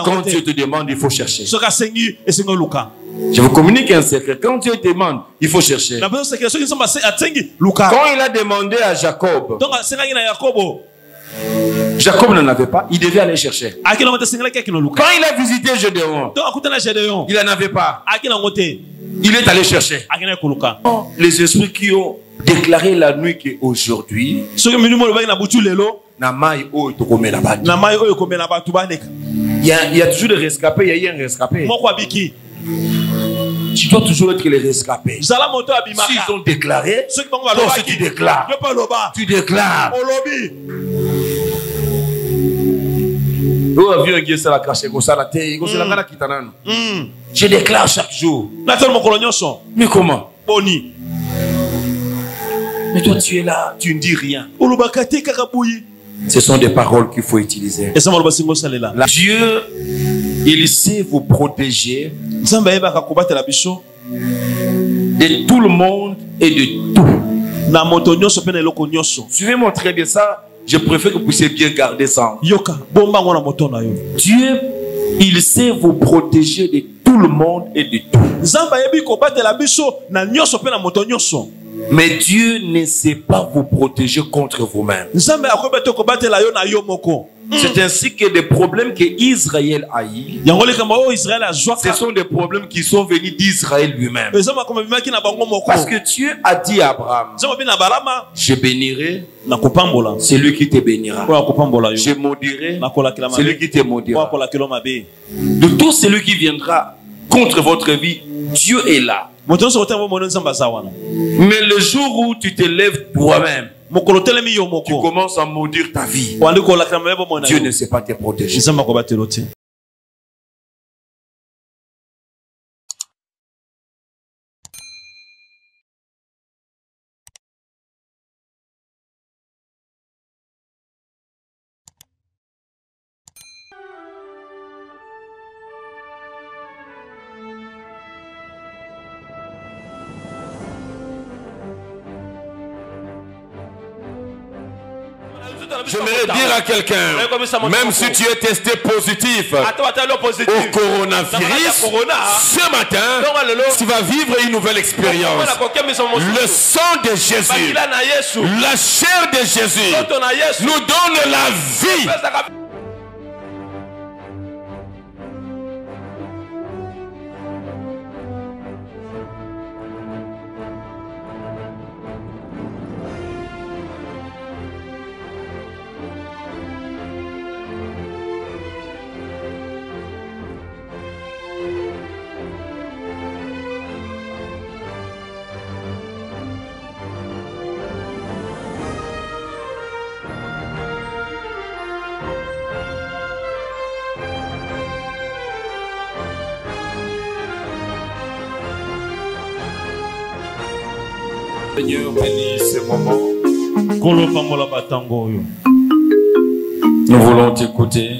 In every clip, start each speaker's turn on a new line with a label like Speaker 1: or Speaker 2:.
Speaker 1: Quand Dieu te demande, il faut chercher. Je vous communique un secret. Quand Dieu te demande, il faut chercher. Quand il a demandé à Jacob, Jacob n'en avait pas, il devait aller chercher. Quand il a visité Gédéon, il n'en avait pas. Il est allé chercher. Les esprits qui ont déclaré la nuit qu'aujourd'hui, il y a toujours des rescapés, il y a un rescapé. Tu dois toujours être les rescapés. S'ils ont déclaré, toi aussi tu déclares. Tu déclares. Je déclare chaque jour. Mais comment? Mais toi tu es là, tu ne dis rien. Ce sont des paroles qu'il faut utiliser. Dieu, il sait vous protéger de tout le monde et de tout. Suivez-moi très bien ça. Je préfère que vous puissiez bien garder ça. Dieu, il sait vous protéger de tout le monde et de tout. Mais Dieu ne sait pas vous protéger contre vous-même. C'est ainsi que des problèmes que Israël a eu, ce sont des problèmes qui sont venus d'Israël lui-même. Parce que Dieu a dit à Abraham, je bénirai celui qui te bénira. Je maudirai celui qui te maudira. De tout celui qui viendra contre votre vie, Dieu est là. Mais le jour où tu te lèves toi-même, tu commences à maudire ta vie, Dieu ne sait pas te protéger. J'aimerais dire à quelqu'un, même si tu es testé positif au coronavirus, ce matin, tu vas vivre une nouvelle expérience. Le sang de Jésus, la chair de Jésus nous donne la vie. Seigneur, bénis ce moment. Nous voulons t'écouter.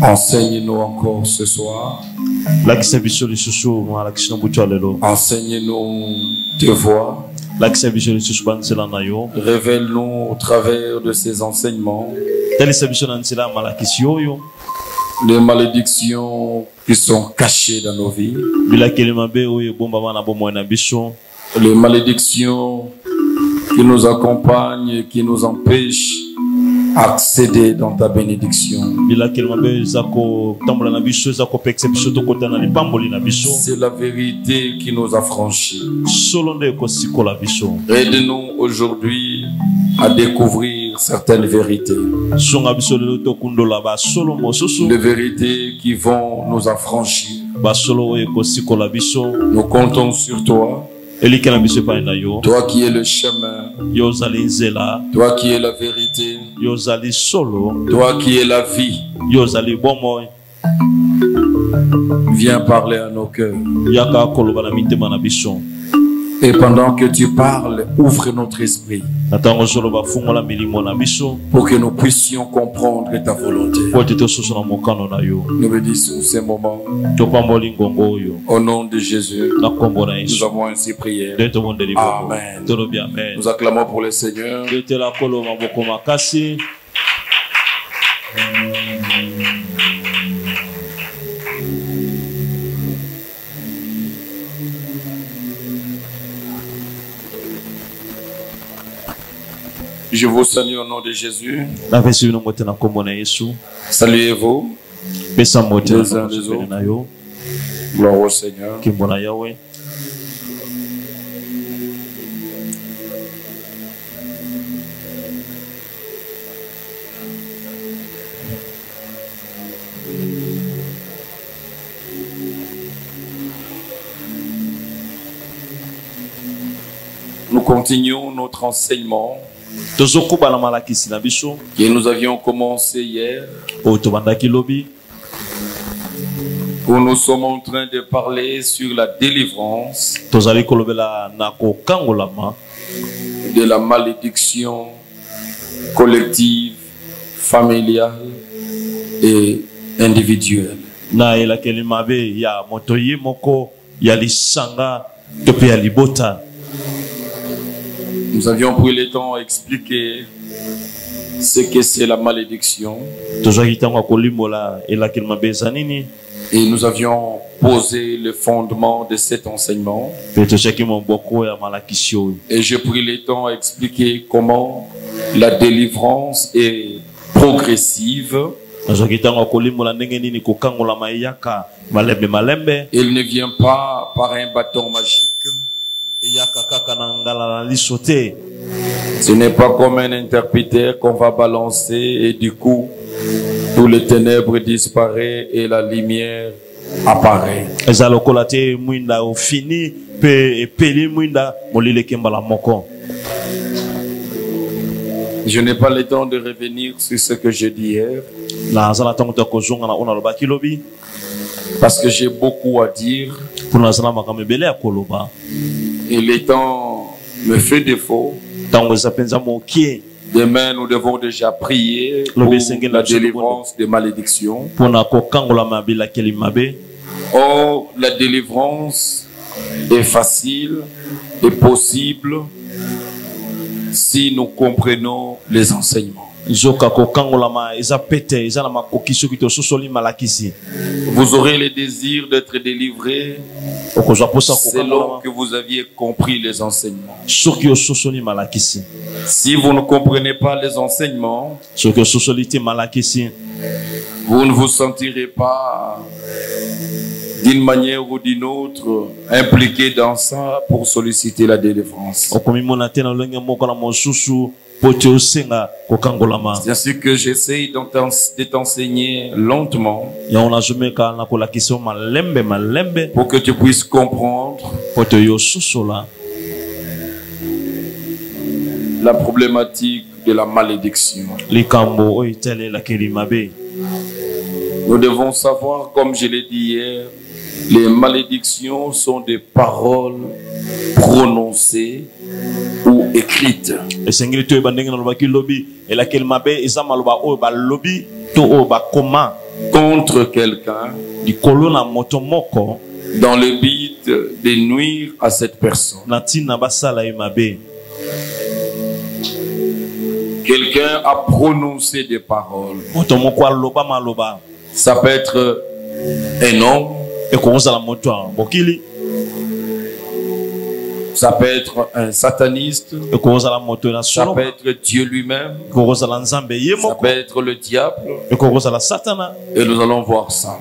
Speaker 1: Enseigne-nous encore ce soir. Enseigne-nous tes voix. Révèle-nous au travers de ces enseignements les malédictions qui sont cachées dans nos vies, les malédictions qui nous accompagnent et qui nous empêchent d'accéder dans ta bénédiction. C'est la vérité qui nous a franchis. Aide-nous aujourd'hui à découvrir certaines vérités. Des vérités qui vont nous affranchir. Nous comptons sur toi. Toi qui es le chemin, toi qui es la vérité, toi qui es la vie, viens parler à nos cœurs. Et pendant que tu parles, ouvre notre esprit pour que nous puissions comprendre ta volonté. Nous bénissons ces moments. Au nom de Jésus, nous avons ainsi prié. Amen. Nous acclamons pour le Seigneur. Je vous salue au nom de Jésus. Saluez-vous les uns les autres. Gloire au Seigneur. Nous continuons notre enseignement que nous avions commencé hier, où nous sommes en train de parler sur la délivrance de la malédiction collective, familiale et individuelle. Nous avions pris le temps à expliquer ce que c'est la malédiction. Et nous avions posé le fondement de cet enseignement. Et j'ai pris le temps à expliquer comment la délivrance est progressive. Elle ne vient pas par un bâton magique. Ce n'est pas comme un interrupteur qu'on va balancer et du coup tous les ténèbres disparaissent et la lumière apparaît. Je n'ai pas le temps de revenir sur ce que j'ai dit hier, parce que j'ai beaucoup à dire et le temps me fait défaut. Demain, nous devons déjà prier pour la délivrance des malédictions. Oh, la délivrance est facile et possible si nous comprenons les enseignements. Vous aurez le désir d'être délivré selon que vous aviez compris les enseignements. Si vous ne comprenez pas les enseignements, vous ne vous sentirez pas d'une manière ou d'une autre impliqué dans ça pour solliciter la délivrance. C'est ainsi que j'essaie de t'enseigner lentement pour que tu puisses comprendre la problématique de la malédiction. Nous devons savoir, comme je l'ai dit hier, les malédictions sont des paroles prononcées ou écrites contre quelqu'un dans le but de nuire à cette personne. Quelqu'un a prononcé des paroles. Ça peut être un homme. Ça peut être un sataniste. Ça peut être Dieu lui-même. Ça peut être le diable. Et nous allons voir ça.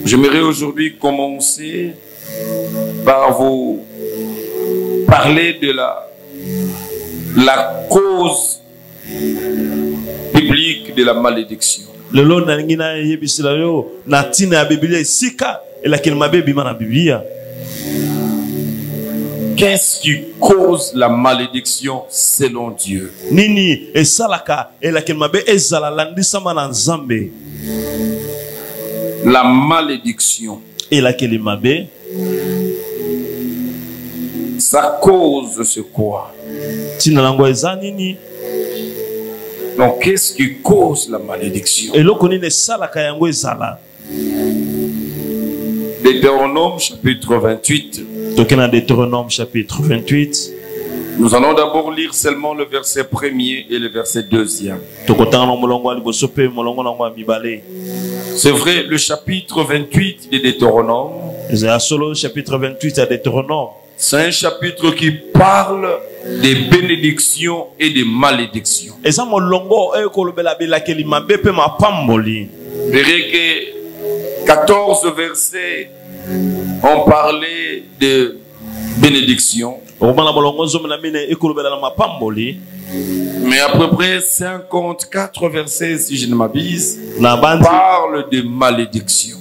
Speaker 1: J'aimerais aujourd'hui commencer par vous parler de la cause biblique de la malédiction. Qu'est-ce qui cause la malédiction selon Dieu? La malédiction, ça cause ce quoi? Donc, qu'est-ce qui cause la malédiction? Deutéronome chapitre 28.
Speaker 2: Deutéronome chapitre 28.
Speaker 1: Nous allons d'abord lire seulement le verset 1er et le verset 2e. C'est vrai, le chapitre 28 de Deutéronome. C'est un chapitre qui parle des bénédictions et des malédictions. Vous verrez que 14 versets ont parlé de bénédictions. Mais à peu près 54 versets, si je ne m'abuse, parlent de malédiction.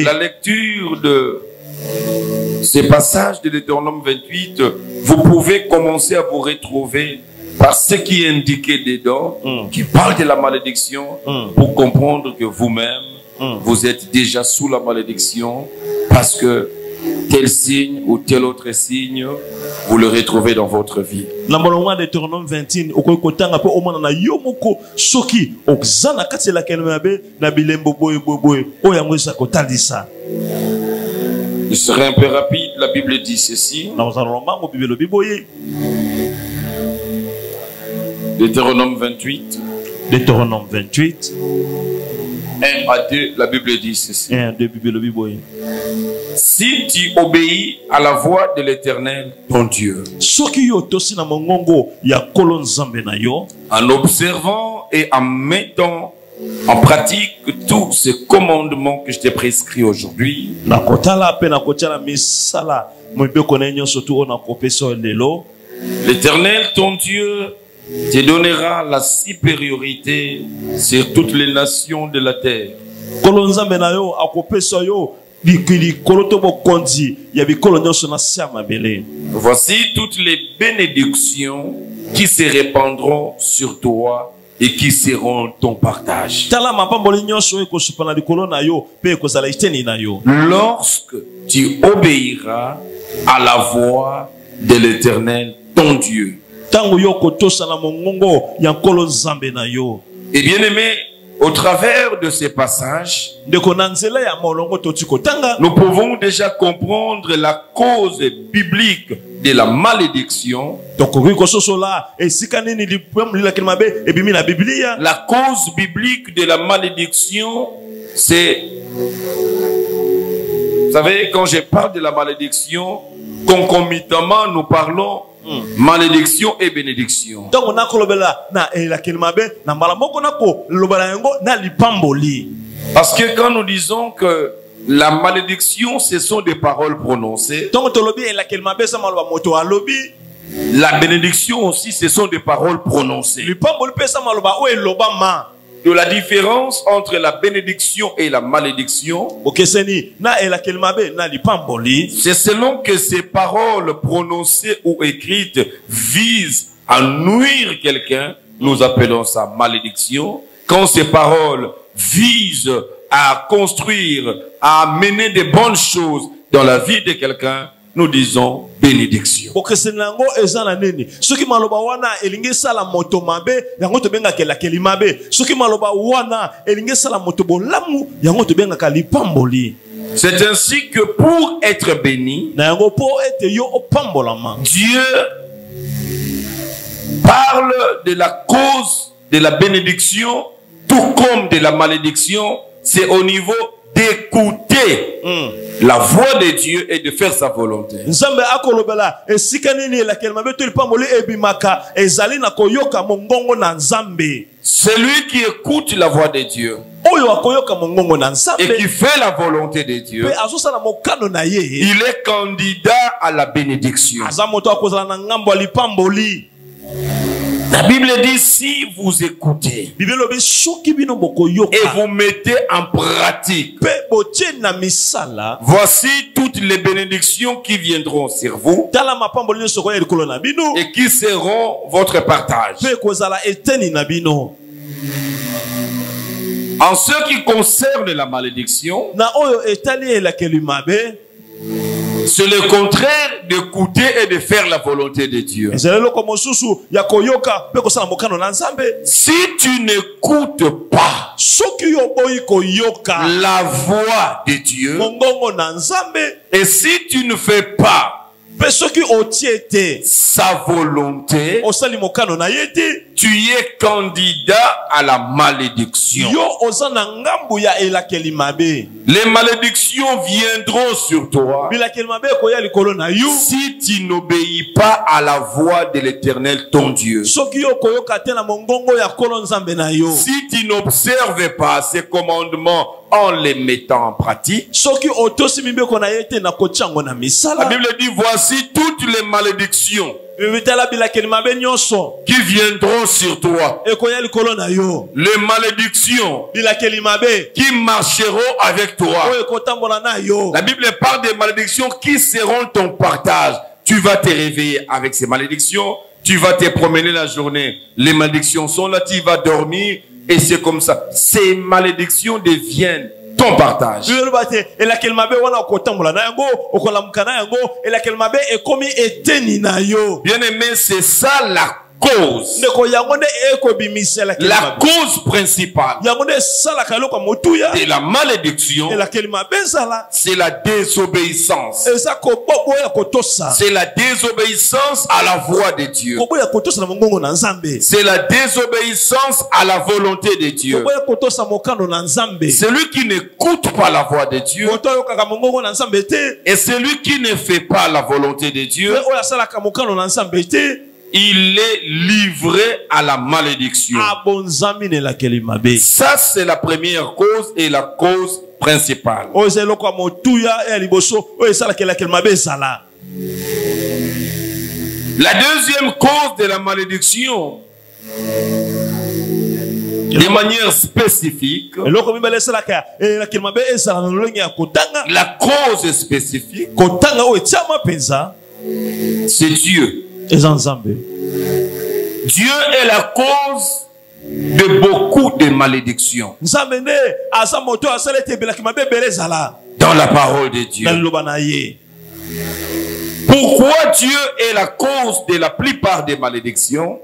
Speaker 1: La lecture de ces passages de Deutéronome 28, vous pouvez commencer à vous retrouver par ce qui est indiqué dedans, qui parle de la malédiction, pour comprendre que vous-même, vous êtes déjà sous la malédiction, parce que tel signe ou tel autre signe, vous le retrouvez dans votre vie. Je serai un peu rapide, la Bible dit ceci. Deutéronome 28.
Speaker 2: Deutéronome 28.
Speaker 1: 1 à 2, la Bible dit ceci.
Speaker 2: 1 à 2,
Speaker 1: si tu obéis à la voix de l'Éternel, ton Dieu, en observant et en mettant en pratique tous ces commandements que je t'ai prescrits aujourd'hui, l'Éternel, ton Dieu, te donnera la supériorité sur toutes les nations de la terre. Voici toutes les bénédictions qui se répandront sur toi et qui seront ton partage. Lorsque tu obéiras à la voix de l'Éternel, ton Dieu. Et bien aimé, au travers de ces passages, nous pouvons déjà comprendre la cause biblique de la malédiction. La cause biblique de la malédiction, c'est... Vous savez, quand je parle de la malédiction, concomitamment, nous parlons malédiction et bénédiction. Parce que quand nous disons que la malédiction, ce sont des paroles prononcées, la bénédiction aussi, ce sont des paroles prononcées. De la différence entre la bénédiction et la malédiction, c'est selon que ces paroles prononcées ou écrites visent à nuire quelqu'un, nous appelons ça malédiction. Quand ces paroles visent à construire, à mener de bonnes choses dans la vie de quelqu'un, nous disons bénédiction. C'est ainsi que pour être béni, Dieu parle de la cause de la bénédiction, tout comme de la malédiction. C'est au niveau d'écouter la voix de Dieu et de faire sa volonté. Celui qui écoute la voix de Dieu et qui fait la volonté de Dieu, il est candidat à la bénédiction. La Bible dit, si vous écoutez et vous mettez en pratique, voici toutes les bénédictions qui viendront sur vous et qui seront votre partage. En ce qui concerne la malédiction, C'est le contraire d'écouter et de faire la volonté de Dieu. Si tu n'écoutes pas la voix de Dieu, et si tu ne fais pas sa volonté, tu es candidat à la malédiction. Les malédictions viendront sur toi si tu n'obéis pas à la voix de l'Éternel ton Dieu. Si tu n'observes pas ses commandements en les mettant en pratique, la Bible dit, voici toutes les malédictions qui viendront sur toi. Les malédictions qui marcheront avec toi. La Bible parle des malédictions qui seront ton partage. Tu vas te réveiller avec ces malédictions. Tu vas te promener la journée. Les malédictions sont là. Tu vas dormir. Et c'est comme ça. Ces malédictions deviennent ton partage. Bien aimé, c'est ça la cause. La cause principale de la malédiction, c'est la désobéissance. C'est la désobéissance à la voix de Dieu. C'est la désobéissance à la volonté de Dieu. Celui qui n'écoute pas la voix de Dieu et celui qui ne fait pas la volonté de Dieu, il est livré à la malédiction. Ça, c'est la première cause et la cause principale. La deuxième cause de la malédiction, de manière spécifique, la cause spécifique, c'est Dieu. Dieu est la cause de beaucoup de malédictions dans la parole de Dieu. Pourquoi Dieu est la cause de la plupart des malédictions?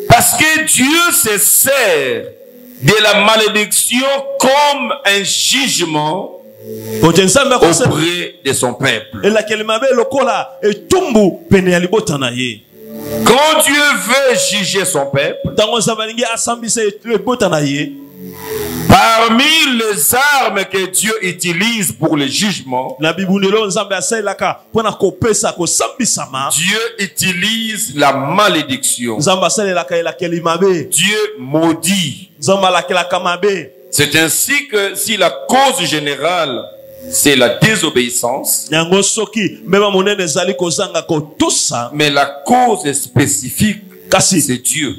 Speaker 1: Parce que Dieu se sert de la malédiction comme un jugement auprès de son peuple. Quand Dieu veut juger son peuple, parmi les armes que Dieu utilise pour le jugement, Dieu utilise la malédiction. Dieu maudit. C'est ainsi que si la cause générale, c'est la désobéissance, mais la cause spécifique, c'est Dieu.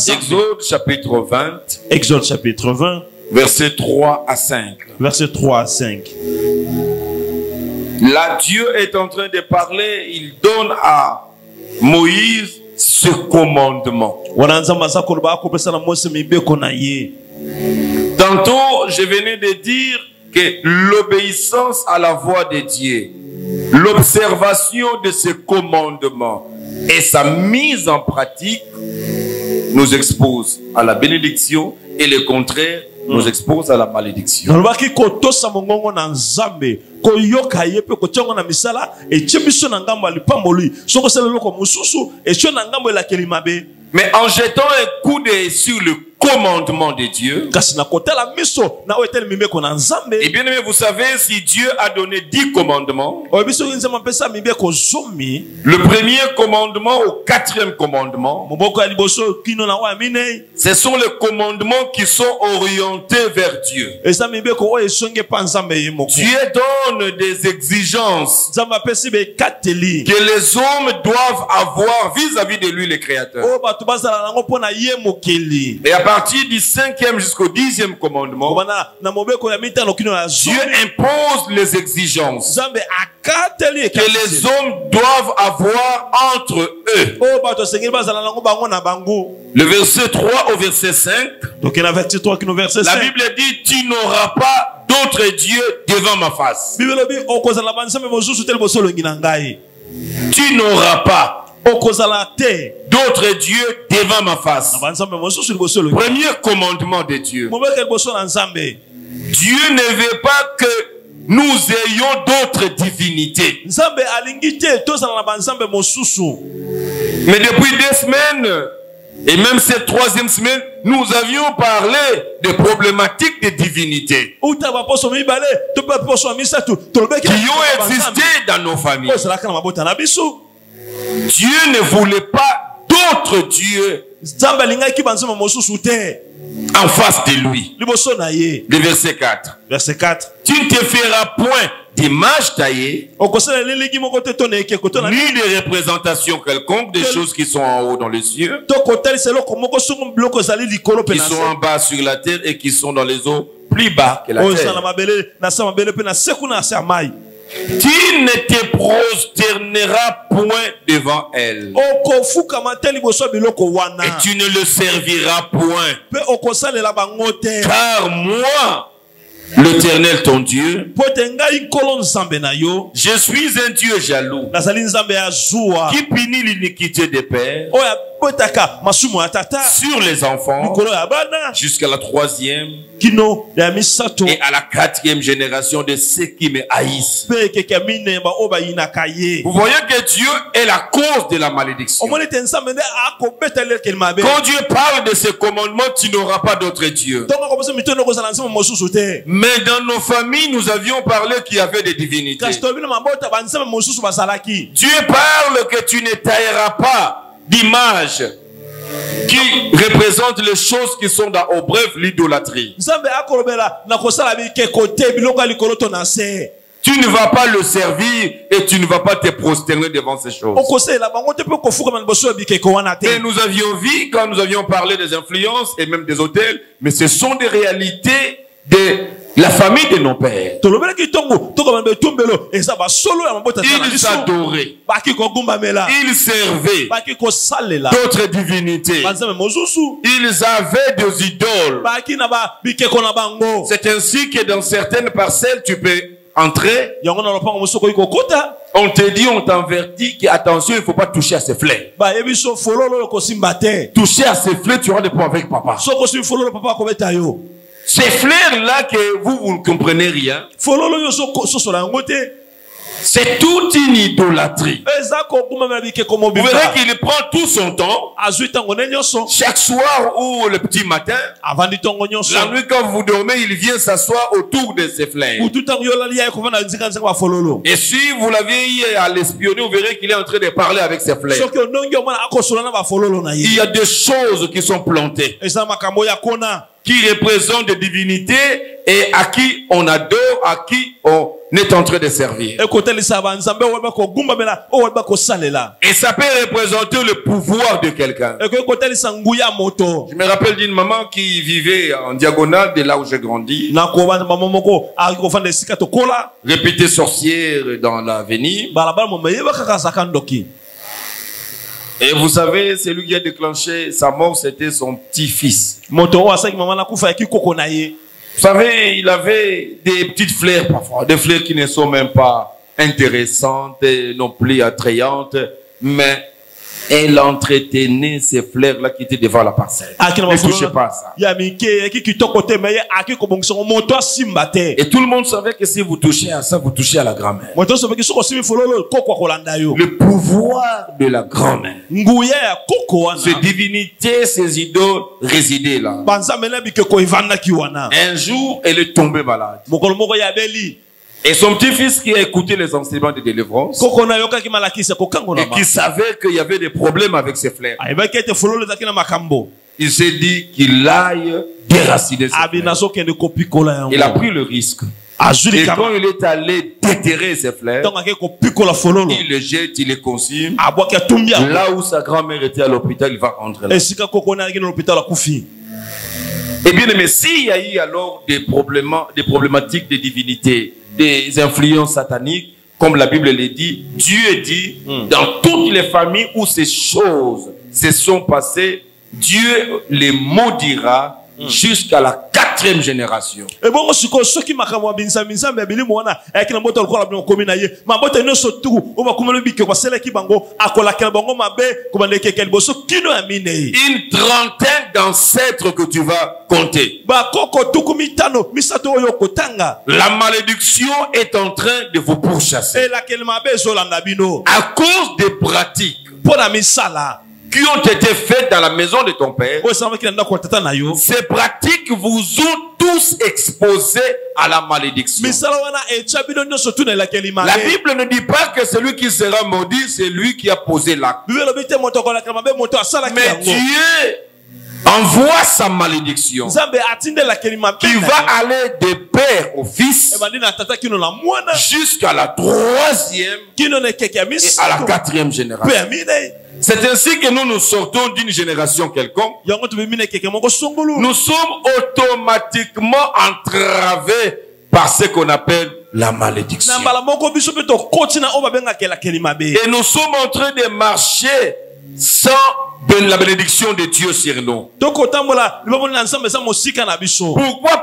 Speaker 1: Exode chapitre 20.
Speaker 2: Exode chapitre 20.
Speaker 1: Versets 3 à 5.
Speaker 2: Verset 3 à 5.
Speaker 1: Là, Dieu est en train de parler. Il donne à Moïse ce commandement. Tantôt, je venais de dire que l'obéissance à la voix de Dieu, l'observation de ce commandement et sa mise en pratique nous expose à la bénédiction et le contraire nous expose à la malédiction. Mais en jetant un coup d'œil sur le commandement de Dieu, et bien aimé, vous savez, si Dieu a donné 10 commandements, le premier commandement au 4e commandement, ce sont les commandements qui sont orientés vers Dieu. Dieu donne des exigences que les hommes doivent avoir vis-à-vis de lui, le Créateur. Et à partir du 5e jusqu'au 10e commandement, Dieu impose les exigences que les hommes doivent avoir entre eux. Le verset 3 au verset 5, la Bible dit: tu n'auras pas d'autres dieux devant ma face. Tu n'auras pas d'autres dieux devant ma face. Premier commandement de Dieu. Dieu ne veut pas que nous ayons d'autres divinités. Mais depuis 2 semaines, et même cette 3e semaine, nous avions parlé des problématiques de divinité qui ont existé dans nos familles. Dieu ne voulait pas d'autres dieux en face de lui. Le verset 4. Tu ne te feras point d'image taillée, ni de représentation quelconque des choses qui sont en haut dans les cieux, qui sont en bas sur la terre et qui sont dans les eaux plus bas que la terre. Tu ne te prosterneras point devant elle, et tu ne le serviras point, car moi, l'Éternel ton Dieu, je suis un Dieu jaloux qui punit l'iniquité des pères sur les enfants jusqu'à la 3e et à la 4e génération de ceux qui me haïssent. Vous voyez que Dieu est la cause de la malédiction. Quand Dieu parle de ce commandement, tu n'auras pas d'autre Dieu. Mais dans nos familles, nous avions parlé qu'il y avait des divinités. Dieu parle que tu ne tailleras pas d'image qui représente les choses qui sont au bref l'idolâtrie. Tu ne vas pas le servir et tu ne vas pas te prosterner devant ces choses. Et nous avions vu quand nous avions parlé des influences et même des hôtels, mais ce sont des réalités de la famille de nos pères. Ils adoraient, ils servaient d'autres divinités, ils avaient des idoles. C'est ainsi que dans certaines parcelles tu peux entrer. On te dit, on t'avertit qu'attention, il ne faut pas toucher à ces fleurs. Toucher à ces fleurs, tu auras des problèmes avec papa. Ces fleurs-là que vous ne comprenez rien, c'est toute une idolâtrie. Vous verrez qu'il prend tout son temps. Chaque soir ou le petit matin, la nuit quand vous dormez, il vient s'asseoir autour de ces fleurs. Et si vous l'aviez à l'espionner, vous verrez qu'il est en train de parler avec ces fleurs. Il y a des choses qui sont plantées, qui représentent des divinités et à qui on adore, à qui on est en train de servir. Et ça peut représenter le pouvoir de quelqu'un. Je me rappelle d'une maman qui vivait en diagonale de là où j'ai grandi. Réputée sorcière dans l'avenir. Et vous savez, celui qui a déclenché sa mort, c'était son petit-fils. Vous savez, il avait des petites fleurs parfois, des fleurs qui ne sont même pas intéressantes, non plus attrayantes, mais elle entretenait ces fleurs-là qui étaient devant la parcelle. Ne touchez pas à ça. Et tout le monde savait que si vous touchez à ça, vous touchez à la grand-mère. Le pouvoir de la grand-mère. Ces divinités, ces idoles résidaient là. Un jour, elle est tombée malade. Et son petit-fils qui a écouté les enseignements de délivrance et qui savait qu'il y avait des problèmes avec ses fleurs, il s'est dit qu'il aille déraciner ses fleurs. Il a pris le risque. Et quand il est allé déterrer ses fleurs, il les jette, il les consume. Là où sa grand-mère était à l'hôpital, il va rentrer là. Et bien aimé, s'il y a eu alors des problématiques de divinité, des influences sataniques, comme la Bible le dit, Dieu dit, dans toutes les familles où ces choses se sont passées, Dieu les maudira jusqu'à la 4e génération. Et bon, ce qui m'a une trentaine d'ancêtres que tu vas compter. La malédiction est en train de vous pourchasser à cause des pratiques qui ont été faites dans la maison de ton père. Ces pratiques vous ont tous exposés à la malédiction. La Bible ne dit pas que celui qui sera maudit, c'est lui qui a posé l'acte. Mais Dieu envoie sa malédiction qui va aller de père au fils jusqu'à la 3e et à la 4e génération. C'est ainsi que nous nous sortons d'une génération quelconque. Nous sommes automatiquement entravés par ce qu'on appelle la malédiction. Et nous sommes en train de marcher sans la bénédiction de Dieu sur nous. Pourquoi?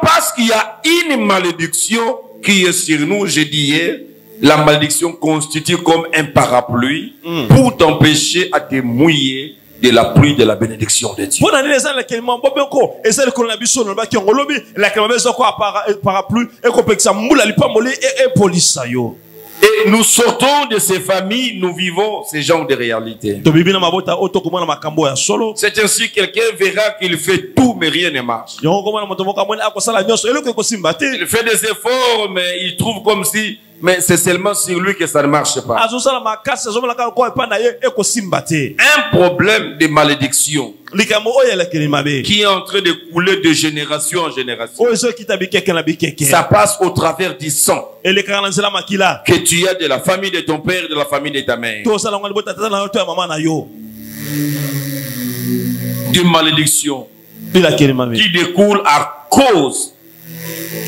Speaker 1: Parce qu'il y a une malédiction qui est sur nous. J'ai dit hier, la malédiction constitue comme un parapluie pour t'empêcher à te mouiller de la pluie de la bénédiction de Dieu. Et nous sortons de ces familles, nous vivons ces genres de réalités. C'est ainsi que quelqu'un verra qu'il fait tout, mais rien ne marche. Il fait des efforts, mais il trouve comme si, mais c'est seulement sur lui que ça ne marche pas. Un problème de malédiction qui est en train de couler de génération en génération. Ça passe au travers du sang que tu as de la famille de ton père et de la famille de ta mère. D'une malédiction qui découle à cause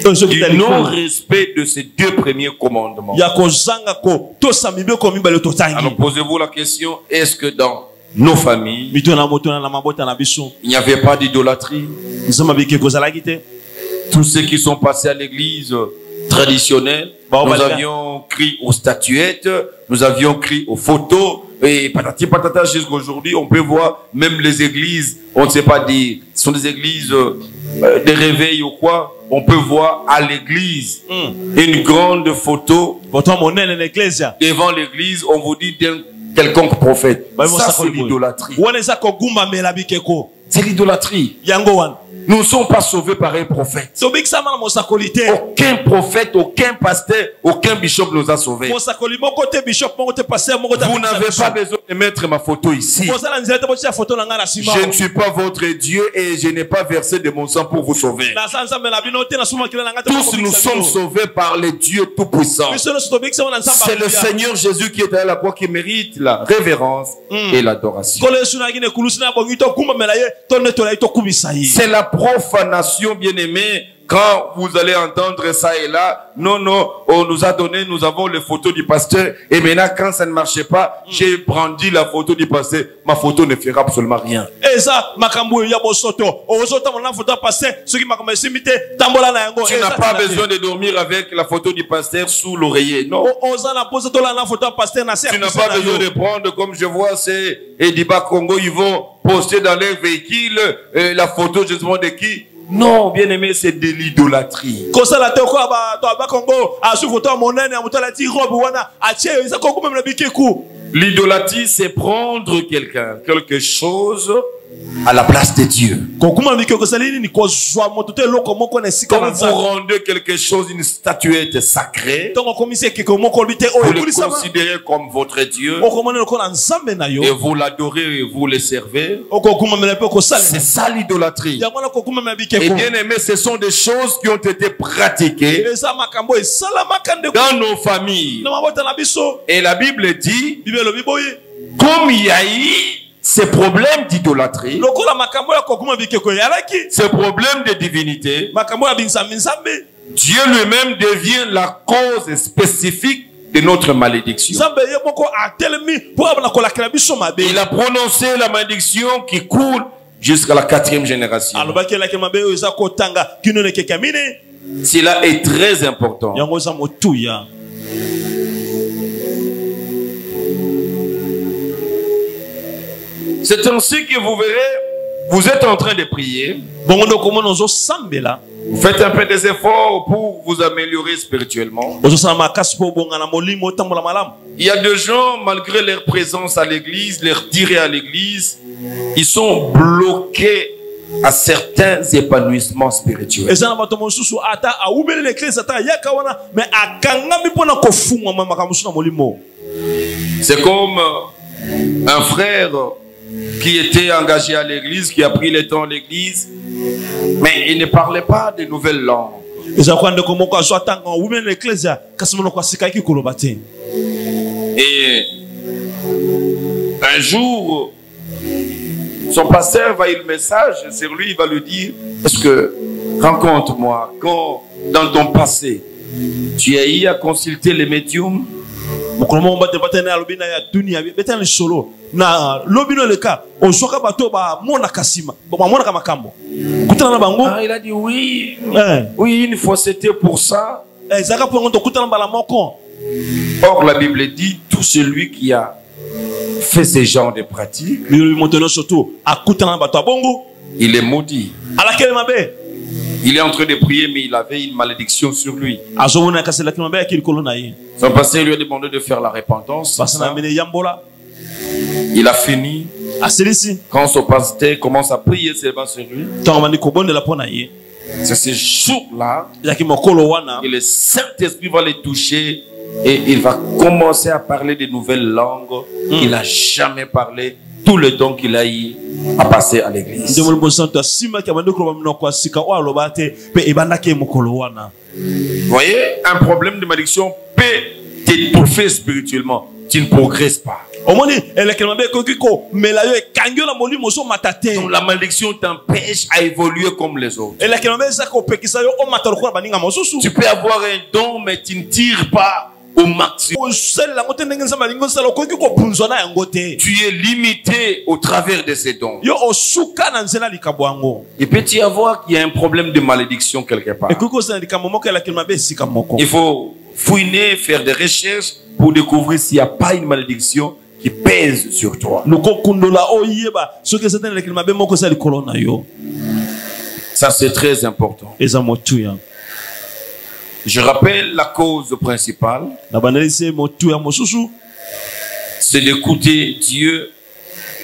Speaker 1: du non-respect de ces 2 premiers commandements. Alors posez-vous la question, est-ce que dans nos familles, il n'y avait pas d'idolâtrie? Tous ceux qui sont passés à l'église traditionnelle, nous avions crié aux statuettes, nous avions crié aux photos, et patati patata jusqu'aujourd'hui, on peut voir même les églises, on ne sait pas dire, ce sont des églises de réveil ou quoi. On peut voir à l'église une grande photo devant l'église, on vous dit d'un quelconque prophète. Ça, c'est l'idolâtrie. C'est l'idolâtrie. Nous ne sommes pas sauvés par un prophète. Aucun prophète, aucun pasteur, aucun bishop nous a sauvés. Vous n'avez pas besoin de mettre ma photo ici. Je ne suis pas votre Dieu et je n'ai pas versé de mon sang pour vous sauver. Tous nous sommes sauvés par le Dieu Tout-Puissant. C'est le Seigneur Jésus qui est à la croix qui mérite la révérence et l'adoration. C'est la profanation, bien-aimée, quand vous allez entendre ça et là. Non, non, on nous a donné, nous avons les photos du pasteur. Et maintenant, quand ça ne marchait pas, j'ai brandi la photo du pasteur. Ma photo ne fera absolument rien. Tu n'as pas besoin de dormir avec la photo du pasteur sous l'oreiller. Non. Tu n'as pas besoin de prendre, comme je vois, c'est Ediba Congo, ils vont poster dans leur véhicule la photo justement de qui? Non, bien aimé, c'est de l'idolâtrie. L'idolâtrie, c'est prendre quelqu'un, quelque chose à la place de Dieu. Quand vous rendez quelque chose, une statuette sacrée, vous le considérez comme votre Dieu, et vous l'adorez et vous le servez. C'est ça l'idolâtrie. Et bien aimé, ce sont des choses qui ont été pratiquées dans nos familles. Et la Bible dit, comme il y a eu ces problèmes d'idolâtrie, ces problèmes de divinité, Dieu lui-même devient la cause spécifique de notre malédiction. Il a prononcé la malédiction qui coule jusqu'à la 4e génération. Cela est très important. C'est ainsi que vous verrez, vous êtes en train de prier. Vous faites un peu des efforts pour vous améliorer spirituellement. Il y a des gens, malgré leur présence à l'église, leur tirer à l'église, ils sont bloqués à certains épanouissements spirituels. C'est comme un frère qui était engagé à l'église, qui a pris le temps à l'église, mais il ne parlait pas de nouvelles langues. Et un jour, son pasteur va y le message sur lui, il va lui dire, est-ce que, rencontre-moi, quand dans ton passé, tu as eu à consulter les médiums? Ah, il a dit oui. Oui, une fois c'était pour ça. Or la Bible dit, tout celui qui a fait ce genre de pratiques, il est maudit. Il est en train de prier, mais il avait une malédiction sur lui. Son pasteur lui a demandé de faire la repentance. Il a fini. Quand son pasteur commence à prier seulement sur lui, c'est ce jour-là que le Saint-Esprit va le toucher et il va commencer à parler de nouvelles langues qu'il n'a jamais parlé. Tout le temps qu'il a eu à passer à l'église. Vous voyez, un problème de malédiction peut t'étouffer spirituellement. Tu ne progresses pas. Donc la malédiction t'empêche à évoluer comme les autres. Tu peux avoir un don, mais tu ne tires pas au maximum. Tu es limité au travers de ces dons. Il peut y avoir qu'il y a un problème de malédiction quelque part. Il faut fouiner, faire des recherches pour découvrir s'il n'y a pas une malédiction qui pèse sur toi. Ça c'est très important. Je rappelle la cause principale. C'est d'écouter Dieu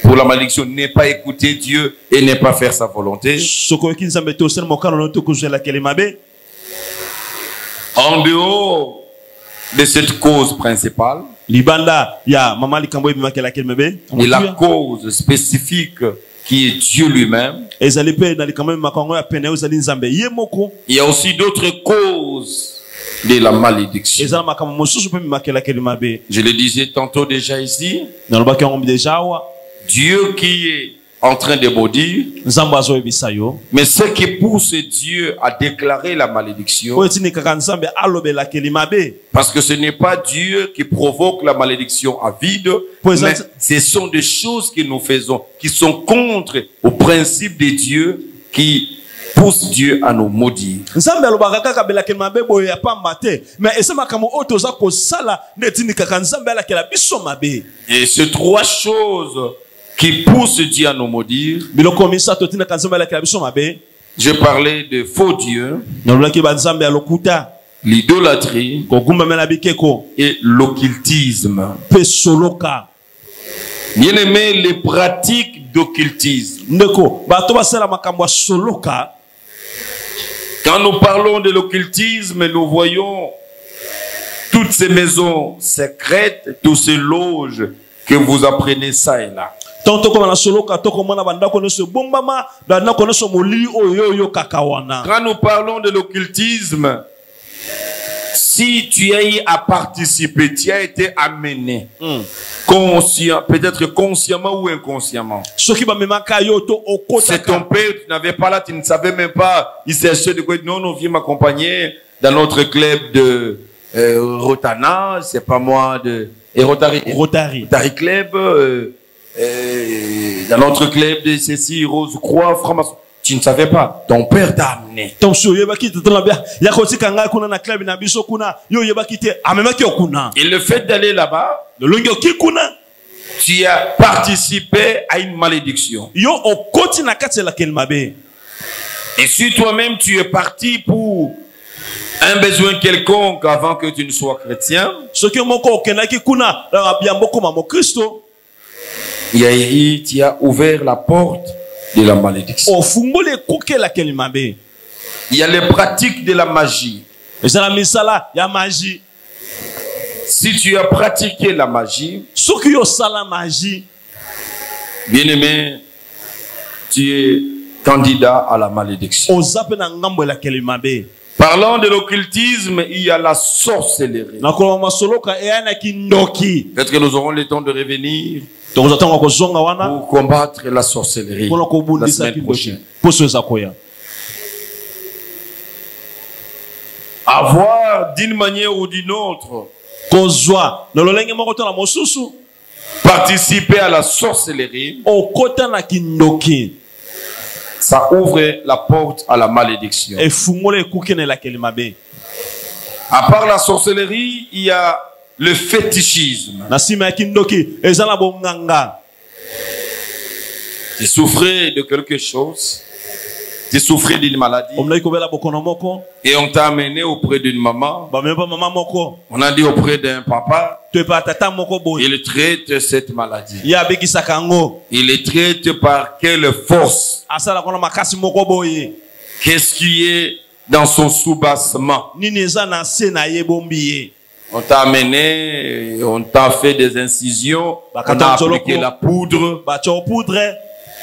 Speaker 1: pour la malédiction. Ne pas écouter Dieu et ne pas faire sa volonté. En dehors de cette cause principale, et la cause spécifique qui est Dieu lui-même, il y a aussi d'autres causes de la malédiction. Je le disais tantôt déjà ici, Dieu qui est en train de maudire, mais ce qui pousse Dieu à déclarer la malédiction, parce que ce n'est pas Dieu qui provoque la malédiction à vide, mais ce sont des choses que nous faisons qui sont contre au principe de Dieu qui pousse Dieu à nous maudire. Et ces trois choses qui poussent Dieu à nous maudire, je parlais de faux dieux, l'idolâtrie et l'occultisme. Bien aimé, les pratiques d'occultisme. Quand nous parlons de l'occultisme, nous voyons toutes ces maisons secrètes, tous ces loges que vous apprenez ça et là. Quand nous parlons de l'occultisme, si tu as eu à participer, tu as été amené, peut-être consciemment ou inconsciemment. C'est ton père, tu n'avais pas là, tu ne savais même pas, il s'est de quoi, non, viens m'accompagner dans notre club de Rotana, c'est pas moi, de Rotary Club, dans notre club de ceci, Rose Croix, franc-maçon. Tu ne savais pas. Ton père t'a amené. Et le fait d'aller là-bas, tu as participé à une malédiction. Et si toi-même tu es parti pour un besoin quelconque avant que tu ne sois chrétien, tu as ouvert la porte de la malédiction. Il y a les pratiques de la magie. Si tu as pratiqué la magie, bien aimé, tu es candidat à la malédiction. Parlant de l'occultisme, il y a la sorcellerie. Peut-être que nous aurons le temps de revenir pour combattre la sorcellerie la semaine prochaine. Avoir d'une manière ou d'une autre participer à la sorcellerie, ça ouvre la porte à la malédiction. À part la sorcellerie, il y a le fétichisme. Tu souffrais de quelque chose, tu souffrais d'une maladie, et on t'a amené auprès d'une maman, on a dit auprès d'un papa, il traite cette maladie. Il traite par quelle force? Qu'est-ce qui est dans son soubassement? On t'a amené, on t'a fait des incisions, on a appliqué la poudre.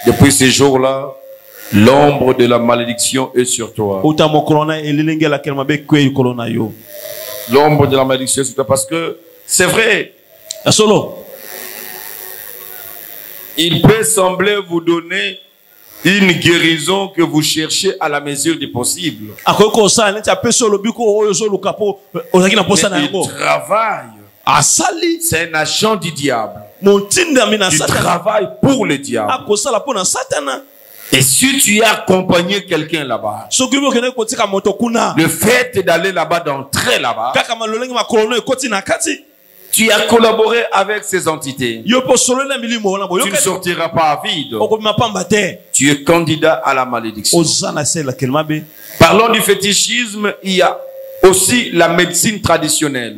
Speaker 1: Depuis ces jours-là, l'ombre de la malédiction est sur toi. L'ombre de la malédiction est sur toi parce que c'est vrai. Il peut sembler vous donner une guérison que vous cherchez à la mesure du possible. Mais il travaille. C'est un agent du diable. Tu travailles pour le diable. Et si tu as accompagné quelqu'un là-bas, le fait d'aller là-bas, d'entrer là-bas, tu as collaboré avec ces entités. Tu ne sortiras pas vide. Tu es candidat à la malédiction. Parlons du fétichisme, il y a aussi la médecine traditionnelle.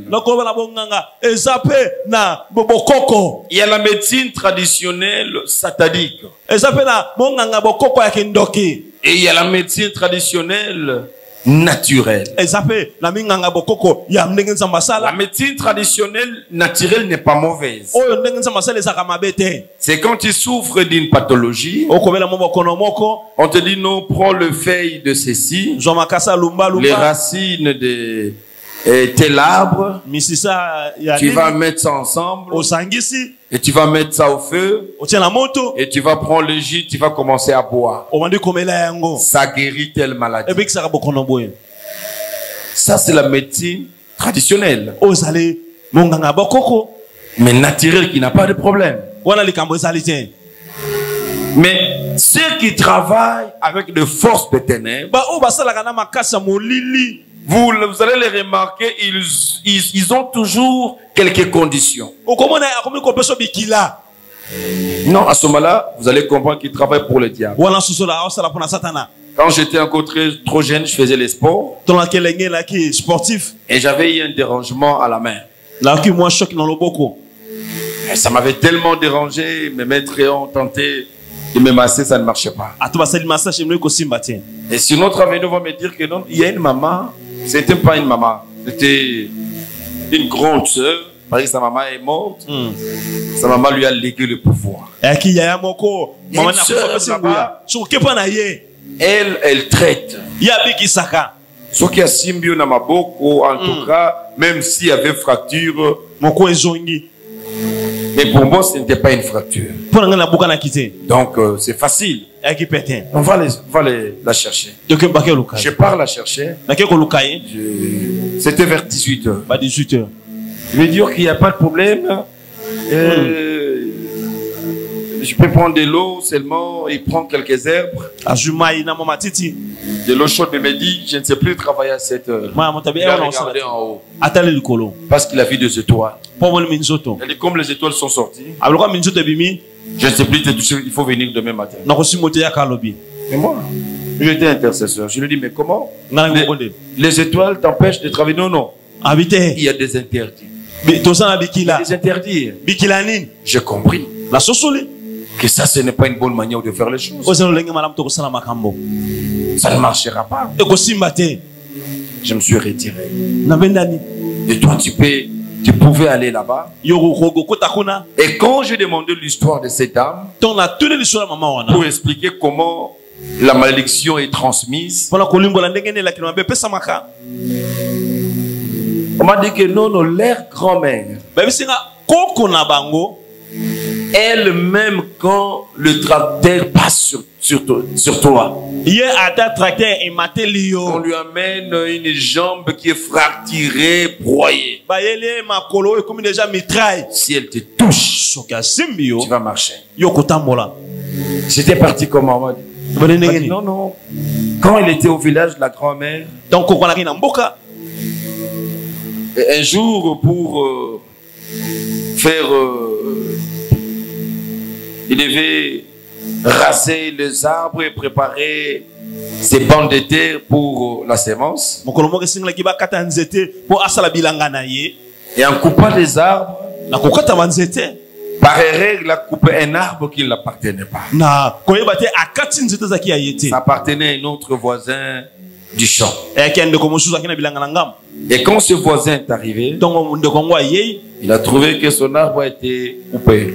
Speaker 1: Il y a la médecine traditionnelle satanique. Et il y a la médecine traditionnelle naturelle. La médecine traditionnelle naturelle n'est pas mauvaise. C'est quand tu souffres d'une pathologie, on te dit non, prends le feuille de ceci, les racines de tel arbre, tu vas mettre ça ensemble et tu vas mettre ça au feu et tu vas prendre le jus, tu vas commencer à boire. Ça guérit telle maladie. Ça c'est la médecine traditionnelle, mais naturelle, qui n'a pas de problème. Mais ceux qui travaillent avec des forces de ténèbres, vous allez les remarquer, ils ont toujours quelques conditions. Non, à ce moment-là, vous allez comprendre qu'ils travaillent pour le diable. Quand j'étais encore trop jeune, je faisais les sports. Et j'avais eu un dérangement à la main. Et ça m'avait tellement dérangé, mes maîtres ont tenté de me masser, ça ne marchait pas. Et sur notre avenue, on va me dire que non, il y a une maman. C'était pas une maman, c'était une grande sœur. Parce que sa maman est morte, sa maman lui a légué le pouvoir. Elle traite. Ce qui a symbio na maboko, en tout cas, même s'il y avait fracture, mais pour moi, ce n'était pas une fracture. Donc, c'est facile. On va la chercher. Je pars la chercher. C'était vers 18h. Je vais dire qu'il n'y a pas de problème. je peux prendre de l'eau seulement, il prend quelques herbes. De l'eau chaude, mais me dit, je ne sais plus travailler à cette heure. Il a regardé en haut. Parce qu'il a vu des étoiles. Il dit, comme les étoiles sont sorties, je ne sais plus te toucher, il faut venir demain matin. Et moi, j'étais intercesseur. Je lui dis, mais comment les étoiles t'empêchent de travailler? Non, non. Il y a des interdits. Il y a des interdits. J'ai compris que ça, ce n'est pas une bonne manière de faire les choses. Ça ne marchera pas. Je me suis retiré. Et toi, tu pouvais aller là-bas. Et quand j'ai demandé l'histoire de cette dame, pour expliquer comment la malédiction est transmise, on m'a dit que non, non, leur grand-mère, elle-même, quand le tracteur passe sur toi, on lui amène une jambe qui est fracturée, broyée. Si elle te touche, tu vas marcher. C'était parti comment? On m'a dit, non, non. Quand il était au village, la grand-mère, un jour, pour faire... il devait raser les arbres et préparer ses bancs de terre pour la sémence. Et en coupant les arbres, par erreur, il a coupé un arbre qui ne l'appartenait pas. Ça appartenait à un autre voisin du champ. Et quand ce voisin est arrivé, il a trouvé que son arbre a été coupé.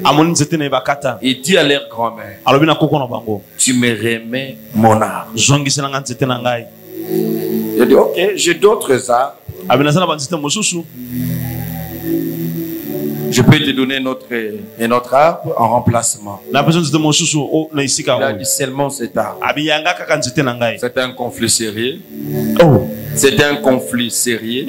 Speaker 1: Il dit à leur grand-mère, tu me remets mon arbre. Il a dit, ok, j'ai d'autres arbres. Je peux te donner un autre arbre en remplacement. Il a dit seulement cet arbre. C'était un conflit sérieux. C'était un conflit sérieux.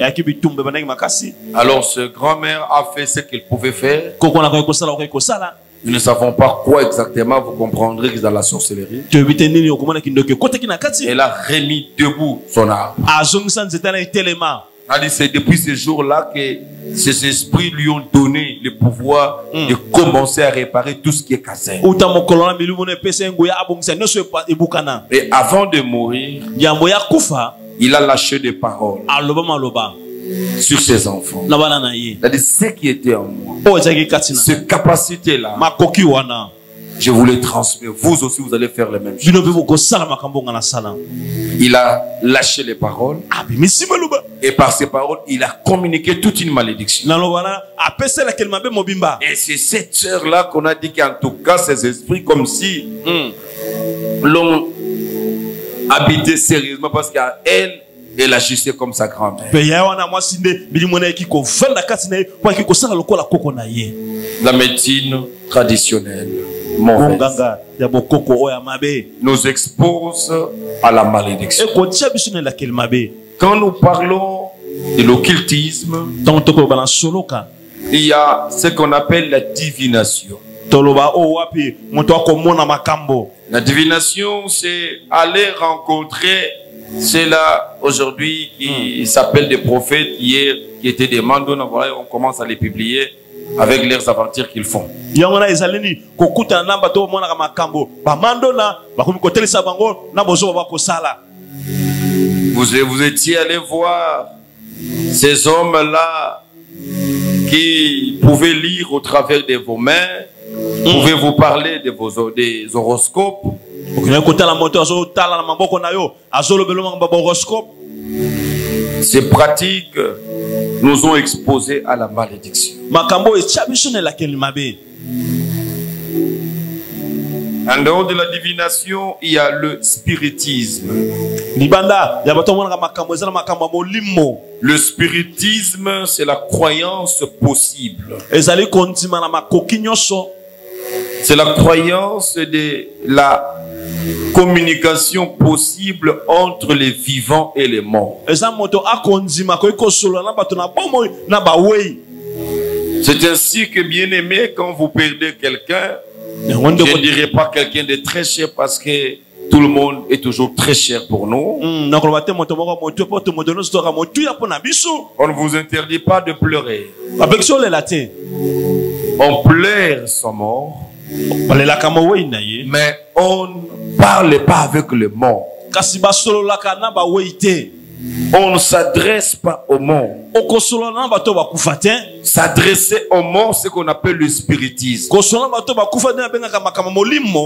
Speaker 1: Alors ce grand-mère a fait ce qu'il pouvait faire. Nous ne savons pas quoi exactement, vous comprendrez que c'est dans la sorcellerie. Elle a remis debout son arbre. C'est depuis ce jour-là que ces esprits lui ont donné le pouvoir de commencer à réparer tout ce qui est cassé. Et avant de mourir, il a lâché des paroles sur ses enfants. C'est-à-dire ce qui était en moi, cette capacité-là, je vous les transmets. Vous aussi, vous allez faire le même chose. Il a lâché les paroles. Et par ces paroles, il a communiqué toute une malédiction. Et c'est cette sœur-là qu'on a dit qu'en tout cas, ces esprits, comme si l'ont habité sérieusement, parce qu'elle, elle agissait comme sa grand-mère. La médecine traditionnelle mauvaise nous expose à la malédiction. Quand nous parlons de l'occultisme, il y a ce qu'on appelle la divination. La divination, c'est aller rencontrer ceux-là aujourd'hui qui s'appellent des prophètes, hier qui étaient des mandona. Voilà, on commence à les publier avec leurs aventures qu'ils font. Vous étiez allé voir ces hommes-là qui pouvaient lire au travers de vos mains, pouvaient vous parler de des horoscopes. Ces pratiques nous ont exposés à la malédiction. En dehors de la divination, il y a le spiritisme. Le spiritisme, c'est la croyance possible. C'est la croyance de la communication possible entre les vivants et les morts. C'est ainsi que, bien aimé, quand vous perdez quelqu'un, Je ne dirais pas quelqu'un de très cher parce que tout le monde est toujours très cher pour nous. On ne vous interdit pas de pleurer. On pleure son mort, mais on ne parle pas avec le mort. On ne s'adresse pas au mort. S'adresser au mort, c'est ce qu'on appelle le spiritisme.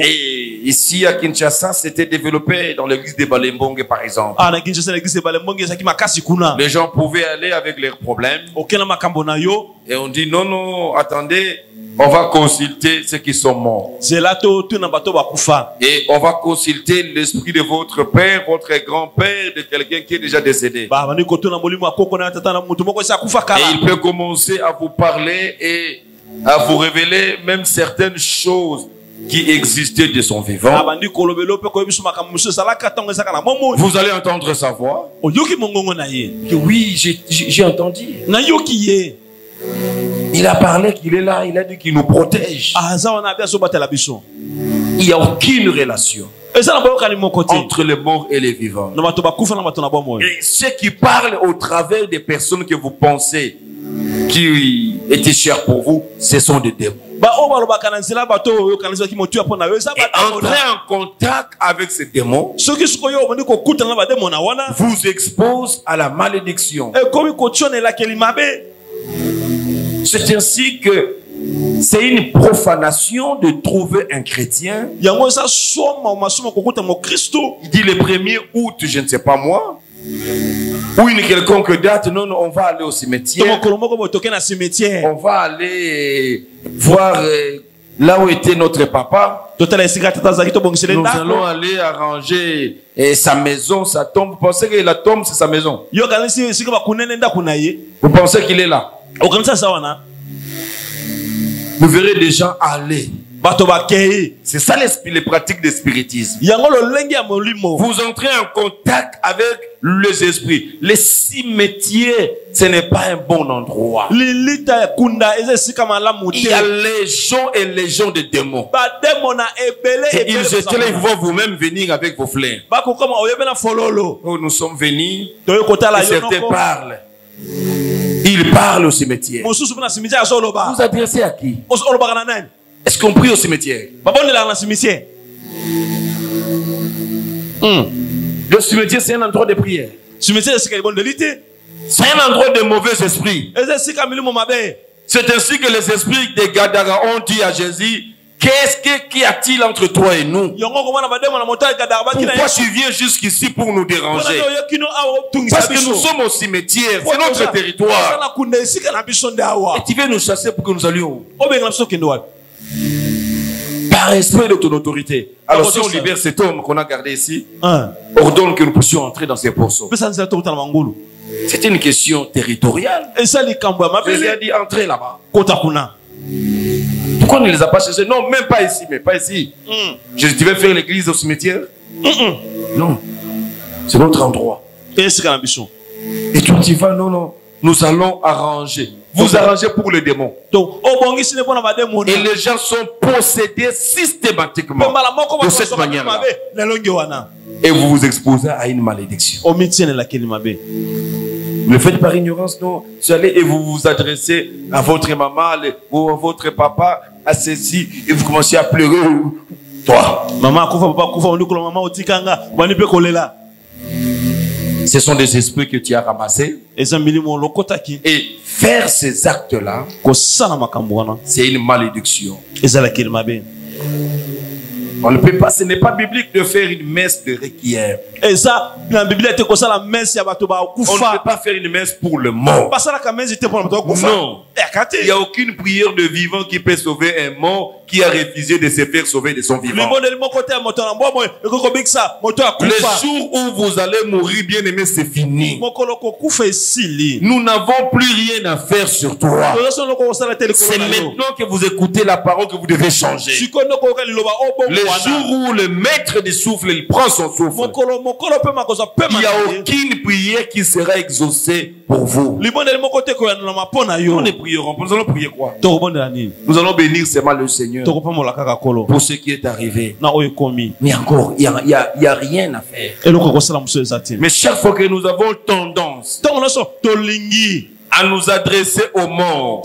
Speaker 1: Et ici à Kinshasa, c'était développé dans l'église de Balembonge par exemple. Les gens pouvaient aller avec leurs problèmes. Et on dit non, non, attendez. On va consulter ceux qui sont morts. Et on va consulter l'esprit de votre père, votre grand-père, de quelqu'un qui est déjà décédé. Et il peut commencer à vous parler et à vous révéler même certaines choses qui existaient de son vivant. Vous allez entendre sa voix. Oui, j'ai entendu. Il a parlé qu'il est là, il a dit qu'il nous protège. Il n'y a aucune relation entre les morts et les vivants. Et ceux qui parlent au travers des personnes que vous pensez qui étaient chères pour vous, ce sont des démons. Et entrer en contact avec ces démons vous expose à la malédiction. C'est ainsi que c'est une profanation de trouver un chrétien. Il dit le 1er août, je ne sais pas moi, ou une quelconque date, non, non, on va aller au cimetière. On va aller voir là où était notre papa. Nous allons aller arranger sa maison, sa tombe. Vous pensez que la tombe, c'est sa maison? Vous pensez qu'il est là? Vous verrez des gens aller. C'est ça les pratiques de spiritisme. Vous entrez en contact avec les esprits. Les cimetières, ce n'est pas un bon endroit. Il y a légion et légion de démons. Et ils étaient là, ils vont vous-même venir avec vos fleurs. Oh, nous sommes venus et certains parlent. Il parle au cimetière. Vous adressez à qui? Est-ce qu'on prie au cimetière? Le cimetière, c'est un endroit de prière. C'est un endroit de mauvais esprits. C'est ainsi que les esprits de Gadara ont dit à Jésus: qu'y a-t-il entre toi et nous? Pourquoi tu viens jusqu'ici pour nous déranger? Parce que nous sommes au cimetière, c'est notre territoire. Et tu viens nous chasser pour que nous allions. Par respect de ton autorité. Alors si on libère cet homme qu'on a gardé ici, ordonne que nous puissions entrer dans ses pourceaux. C'est une question territoriale. Jésus a dit: entrez là-bas. Pourquoi on ne les a pas cherchés? Non, même pas ici, mais pas ici. Tu veux faire l'église au cimetière? Non. C'est notre endroit. Et toi tu vas, non, non. Nous allons arranger. Vous arrangez pour les démons. Et les gens sont possédés systématiquement de cette manière-là. Et vous vous exposez à une malédiction. Le faites par ignorance, non. Vous allez et vous vous adressez à votre maman ou à votre papa, à ceci, et vous commencez à pleurer. Toi. Ce sont des esprits que tu as ramassés. Et faire ces actes-là, c'est une malédiction. On ne peut pas, ce n'est pas biblique de faire une messe de requiem. On ne peut pas faire une messe pour le mort. Non. Il n'y a aucune prière de vivant qui peut sauver un mort qui a refusé de se faire sauver de son vivant. Le jour où vous allez mourir, bien aimé, c'est fini. Nous n'avons plus rien à faire sur toi. C'est maintenant que vous écoutez la parole que vous devez changer. Les jour où le maître du souffle, il prend son souffle, il n'y a aucune prière qui sera exaucée pour vous. Nous ne prierons pas. Nous allons prier quoi? Nous allons bénir seulement le Seigneur pour ce qui est arrivé. Mais encore, il n'y a rien à faire. Mais chaque fois que nous avons tendance à nous adresser aux morts,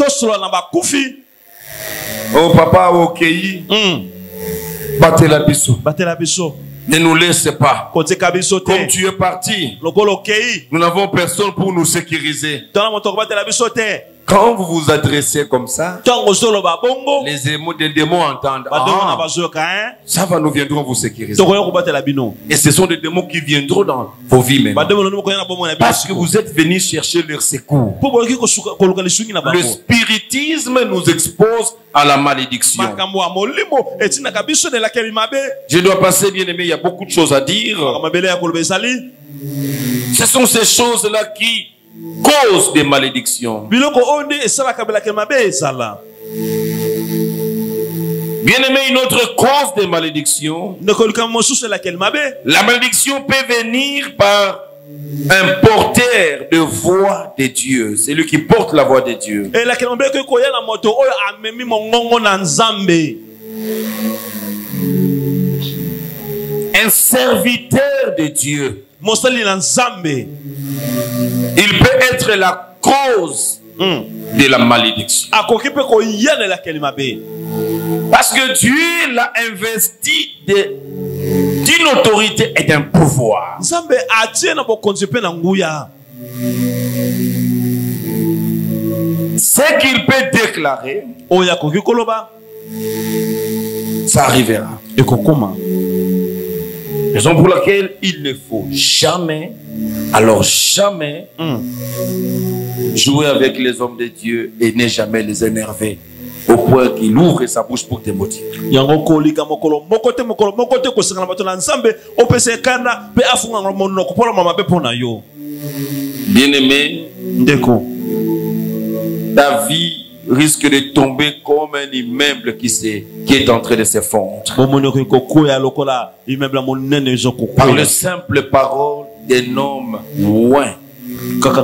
Speaker 1: oh papa, ok, battez la biso. Ne nous laisse pas. Comme tu es parti, nous n'avons personne pour nous sécuriser. Quand vous vous adressez comme ça, les démons entendent. Ah, ça va, nous viendrons vous sécuriser. Et ce sont des démons qui viendront dans vos vies même. Parce que vous êtes venus chercher leur secours. Le spiritisme nous expose à la malédiction. Je dois passer, bien aimé, il y a beaucoup de choses à dire. Ce sont ces choses-là qui cause des malédictions. Bien aimé, une autre cause des malédictions. La malédiction peut venir par un porteur de voix de Dieu. C'est lui qui porte la voix de Dieu. Un serviteur de Dieu. Il peut être la cause de la malédiction. Parce que Dieu l'a investi d'une autorité et d'un pouvoir. Ce qu'il peut déclarer, ça arrivera. Raison pour laquelle il ne faut jamais, alors jamais, jouer avec les hommes de Dieu et ne jamais les énerver au point qu'il ouvre sa bouche pour te motiver. Bien-aimé, ta vie risque de tomber comme un immeuble qui est en train de se fondre. Par les simples paroles d'un homme loin,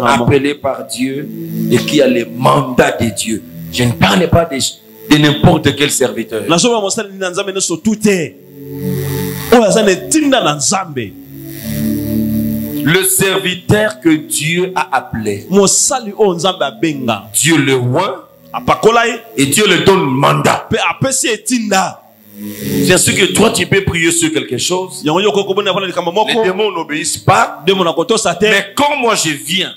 Speaker 1: appelé par Dieu et qui a le mandat de Dieu. Je ne parle pas de n'importe quel serviteur. Le serviteur que Dieu a appelé. Dieu le oint et Dieu le donne mandat. Bien sûr que toi tu peux prier sur quelque chose. Les démons n'obéissent pas. Mais quand moi je viens,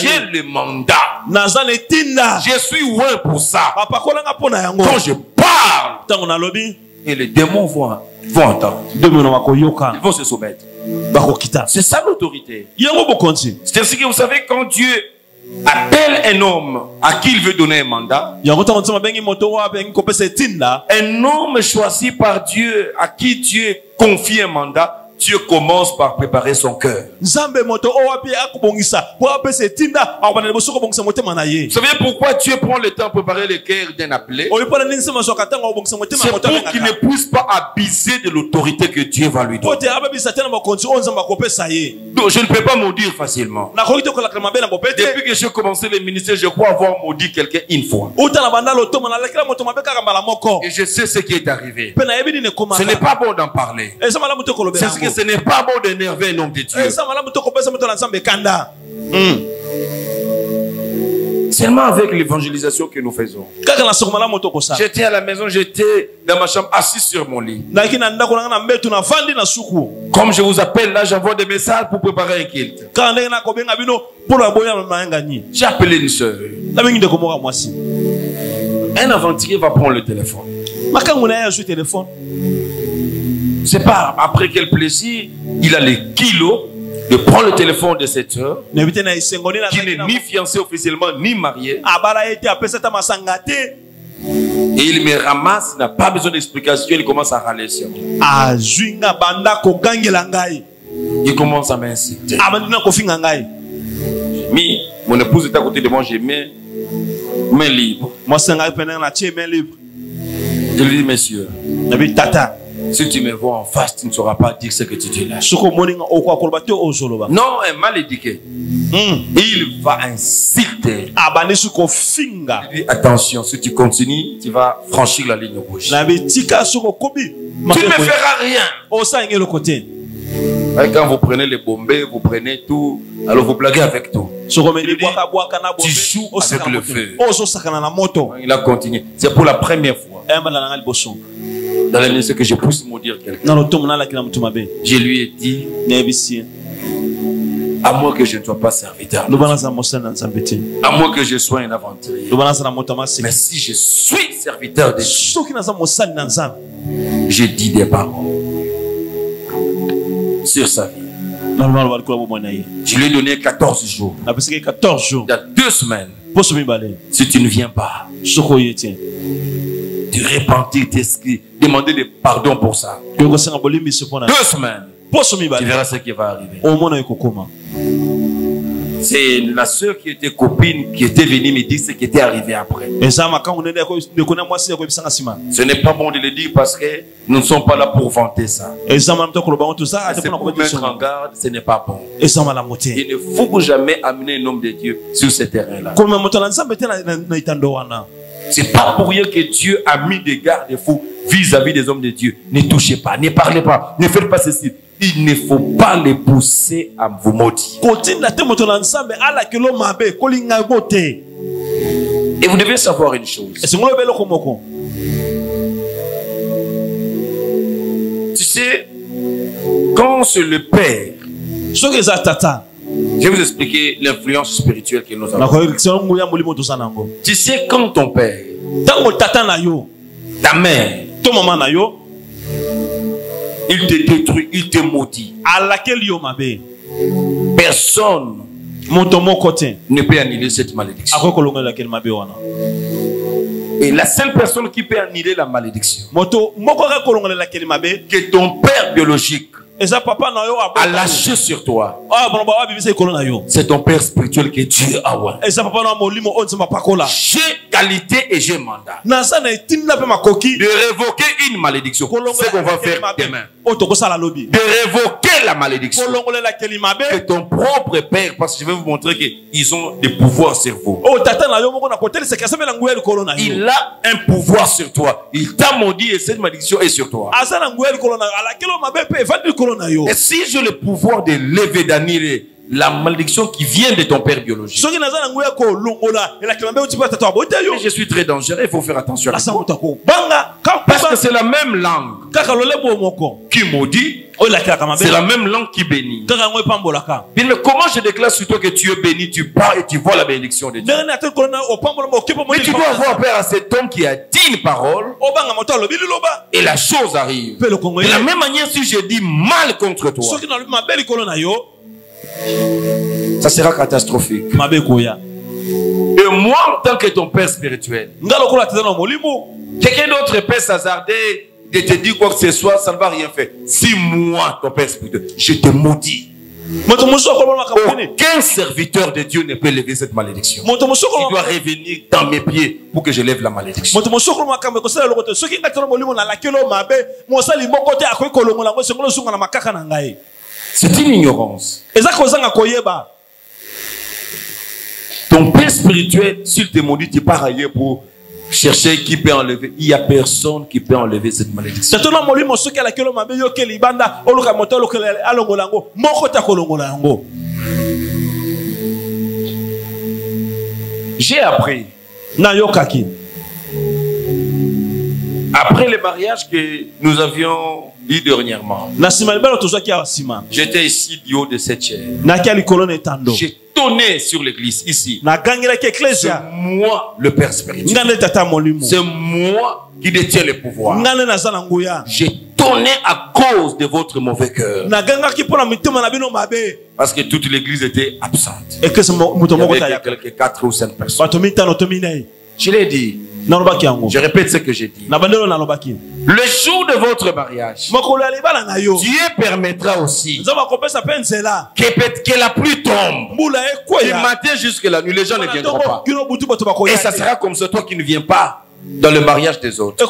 Speaker 1: j'ai le mandat. Je suis loin pour ça. Quand je parle, et les démons vont entendre. Ils vont se soumettre. C'est ça l'autorité. C'est ainsi que vous savez, quand Dieu appelle un homme à qui il veut donner un mandat, un homme choisi par Dieu à qui Dieu confie un mandat, Dieu commence par préparer son cœur. Vous savez pourquoi Dieu prend le temps de préparer le cœur d'un appelé? C'est pour qu'il ne puisse pas abuser de l'autorité que Dieu va lui donner. Donc, je ne peux pas maudire facilement. Depuis que j'ai commencé le ministère, je crois avoir maudit quelqu'un une fois. Et je sais ce qui est arrivé. Ce n'est pas bon d'en parler. Ce n'est pas bon d'énerver un homme de Dieu. Seulement avec l'évangélisation que nous faisons. J'étais à la maison, j'étais dans ma chambre, assis sur mon lit. Comme je vous appelle là, j'envoie des messages pour préparer un culte. J'ai appelé une soeur. Un aventurier va prendre le téléphone. C'est pas après quel plaisir il a les kilos de prendre le téléphone de cette soeur qui n'est ni fiancée officiellement ni mariée. Et il me ramasse, n'a pas besoin d'explication, il commence à râler sur moi. Il commence à m'insulter. Mais mon épouse est à côté de moi, j'ai main libre. Je lui dis, monsieur, Si tu me vois en face, tu ne sauras pas dire ce que tu dis là. Non, un mal éduqué. Il va insulter. Il dit, attention, si tu continues, tu vas franchir la ligne rouge. Tu ne me feras rien. Et quand vous prenez les bombes, vous prenez tout, alors vous blaguez avec tout. Tu joues avec le feu. Il a continué. C'est pour la première fois. Dans la ministre que je puisse maudire quelqu'un. Je lui ai dit, à moins que je ne sois pas serviteur, à moins que je sois un aventurier, mais si je suis serviteur de Dieu, je dis des paroles sur sa vie. Je lui ai donné 14 jours. Dans 2 semaines, si tu ne viens pas, tu repentir, demander des pardons pour ça. 2 semaines, tu verras ce qui va arriver. C'est la soeur qui était copine qui était venue me dire ce qui était arrivé après. Ce n'est pas bon de le dire parce que nous ne sommes pas là pour vanter ça. C'est pour mettre en garde, ce n'est pas bon. Il ne faut jamais amener un homme de Dieu sur ce terrain-là. C'est pas pour rien que Dieu a mis des garde-fous vis-à-vis des hommes de Dieu. Ne touchez pas, ne parlez pas, ne faites pas ceci. Il ne faut pas les pousser à vous maudire. Et vous devez savoir une chose. Tu sais, quand c'est le Père, je vais vous expliquer l'influence spirituelle que nous avons. Tu sais, quand ton père, ta mère, il te détruit, il te maudit, personne ne peut annuler cette malédiction. Et la seule personne qui peut annuler la malédiction, que ton père biologique a lâché sur toi, c'est ton père spirituel que Dieu a. J'ai qualité et j'ai mandat de révoquer une malédiction. C'est ce qu'on va faire demain. De révoquer la malédiction que ton propre père, parce que je vais vous montrer qu'ils ont des pouvoirs sur vous. Il a un pouvoir sur toi. Il t'a maudit et cette malédiction est sur toi. Et si j'ai le pouvoir de lever, d'annuler la malédiction qui vient de ton père biologique, mais je suis très dangereux, il faut faire attention à ça. Parce que c'est la même langue qui maudit, c'est la même langue qui bénit. Mais comment je déclare sur toi que tu es béni, tu pars et tu vois la bénédiction de Dieu? Mais tu dois avoir peur à cet homme qui a dit une parole et la chose arrive. De la même manière, si je dis mal contre toi, ça sera catastrophique. Et moi, en tant que ton père spirituel, quelqu'un d'autre peut s'hasarder de te dire quoi que ce soit, ça ne va rien faire. Si moi, ton père spirituel, je te maudis, aucun serviteur de Dieu ne peut lever cette malédiction. Il doit revenir dans mes pieds pour que je lève la malédiction. C'est une ignorance. Ton père spirituel, s'il te maudit, tu pars ailleurs pour chercher qui peut enlever. Il n'y a personne qui peut enlever cette malédiction. J'ai appris, après le mariage que nous avions eu dernièrement, j'étais ici du haut de cette chair. J'ai tonné sur l'église ici. C'est moi le père spirituel. C'est moi qui détiens le pouvoir. J'ai tonné à cause de votre mauvais cœur. Parce que toute l'église était absente. Il y avait quelques 4 ou 5 personnes. Je l'ai dit. Je répète ce que j'ai dit. Le jour de votre mariage, Dieu permettra aussi que la pluie tombe. Du matin jusqu'à la nuit, les gens ne viendront pas. Et ça sera comme ça, toi qui ne viens pas. dans le mariage des autres.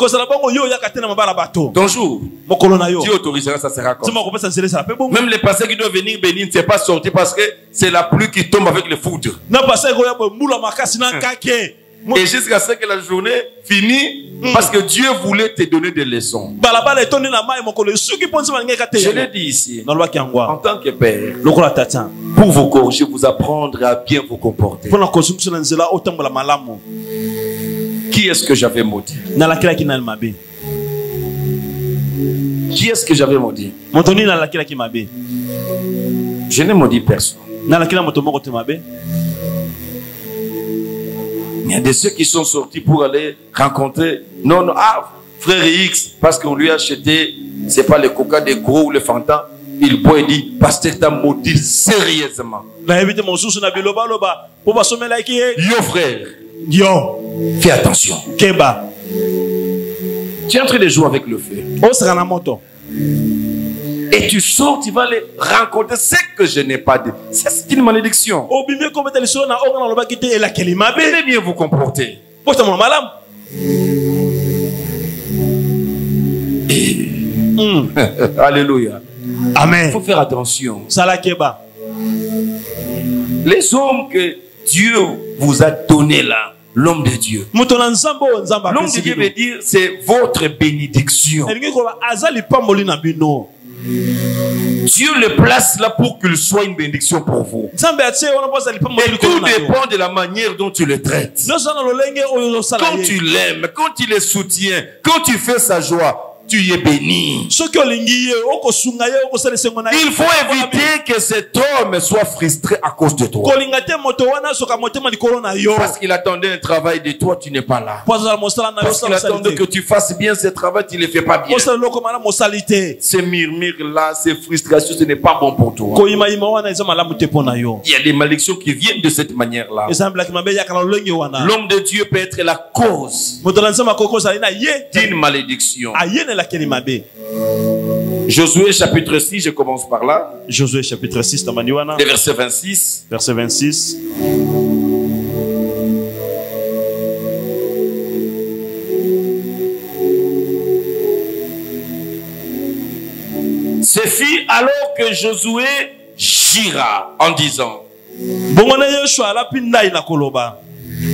Speaker 1: Ton jour, Dieu autorisera, ça sera comme ça. Même les pasteurs qui doivent venir bénir ne sont pas sortis parce que c'est la pluie qui tombe avec le foudre. Et jusqu'à ce que la journée finisse, parce que Dieu voulait te donner des leçons. Je l'ai dit ici, en tant que père, pour vous corriger, vous apprendre à bien vous comporter. Qui est-ce que j'avais maudit? Qui est-ce que j'avais maudit? Je n'ai maudit personne. Il y a de ceux qui sont sortis pour aller rencontrer frère X, parce qu'on lui a acheté, c'est pas le coca de gros ou le Fanta. Il boit et dit, pasteur t'a maudit sérieusement. Yo frère, fais attention. Tu es en train de jouer avec le feu. Et tu sors, tu vas aller rencontrer ce que je n'ai pas dit. C'est une malédiction. Venez bien vous comporter. Alléluia. Amen. Il faut faire attention. Les hommes que Dieu vous a donnés là, l'homme de Dieu. L'homme de Dieu veut dire c'est votre bénédiction. Dieu le place là pour qu'il soit une bénédiction pour vous. Et tout dépend de la manière dont tu le traites. Quand tu l'aimes, quand tu le soutiens, quand tu fais sa joie, tu y es béni. Il faut éviter que cet homme soit frustré à cause de toi. Parce qu'il attendait un travail de toi, tu n'es pas là. Parce qu'il attendait que tu fasses bien ce travail, tu ne le fais pas bien. Ces murmures-là, ces frustrations, ce n'est pas bon pour toi. Il y a des malédictions qui viennent de cette manière-là. L'homme de Dieu peut être la cause d'une malédiction. Josué chapitre 6, je commence par là.
Speaker 2: Josué chapitre 6,
Speaker 1: verset 26.
Speaker 2: Verset 26.
Speaker 1: Ce fut alors que Josué jura en disant: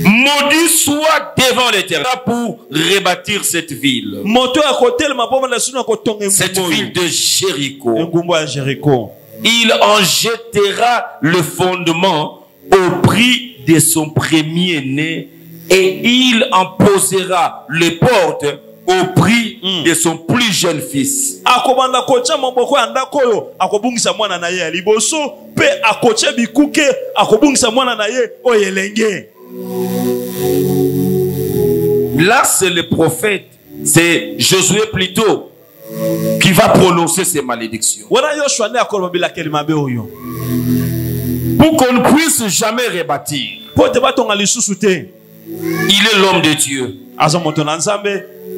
Speaker 1: maudit soit devant l'Éternel pour rebâtir cette ville. Cette ville de Jéricho. Il en jettera le fondement au prix de son premier-né et il en posera les portes au prix de son plus jeune fils. Là, c'est le prophète, c'est Josué plutôt, qui va prononcer ces malédictions. Pour qu'on ne puisse jamais rebâtir. Il est l'homme de Dieu.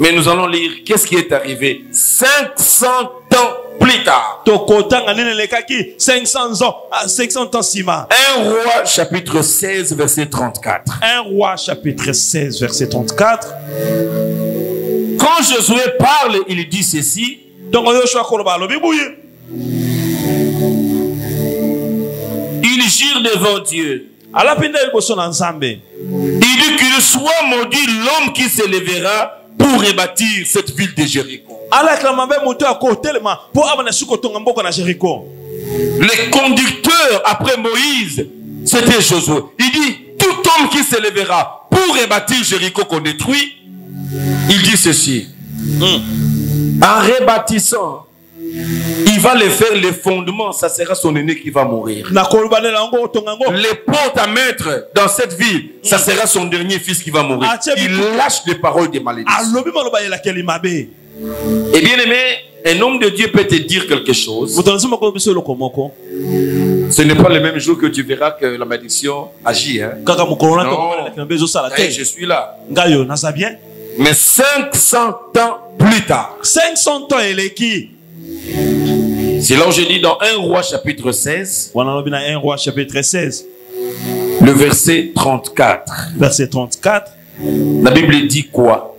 Speaker 1: Mais nous allons lire qu'est-ce qui est arrivé 500 ans plus tard.
Speaker 2: 500 ans.
Speaker 1: 1 Roi chapitre 16 verset 34.
Speaker 2: 1 Roi chapitre 16 verset 34.
Speaker 1: Quand Josué parle, il dit ceci. Il jure devant Dieu. Il dit qu'il soit maudit l'homme qui se lèvera pour rebâtir cette ville de Jéricho. Le conducteur après Moïse, c'était Josué. Il dit, tout homme qui se lèvera pour rebâtir Jéricho qu'on détruit, il dit ceci. En rebâtissant, il va le faire les fondements, ça sera son aîné qui va mourir. Les portes à mettre dans cette ville, ça sera son dernier fils qui va mourir. Il lâche les paroles de malédiction. Et bien aimé, un homme de Dieu peut te dire quelque chose. Ce n'est pas le même jour que tu verras que la malédiction agit. Hein? Non, je suis là. Mais 500 ans plus tard.
Speaker 2: 500 ans et les qui?
Speaker 1: C'est là où je dis dans 1 Roi chapitre 16.
Speaker 2: 1 Roi chapitre 16.
Speaker 1: Le verset 34.
Speaker 2: Verset 34.
Speaker 1: La Bible dit quoi?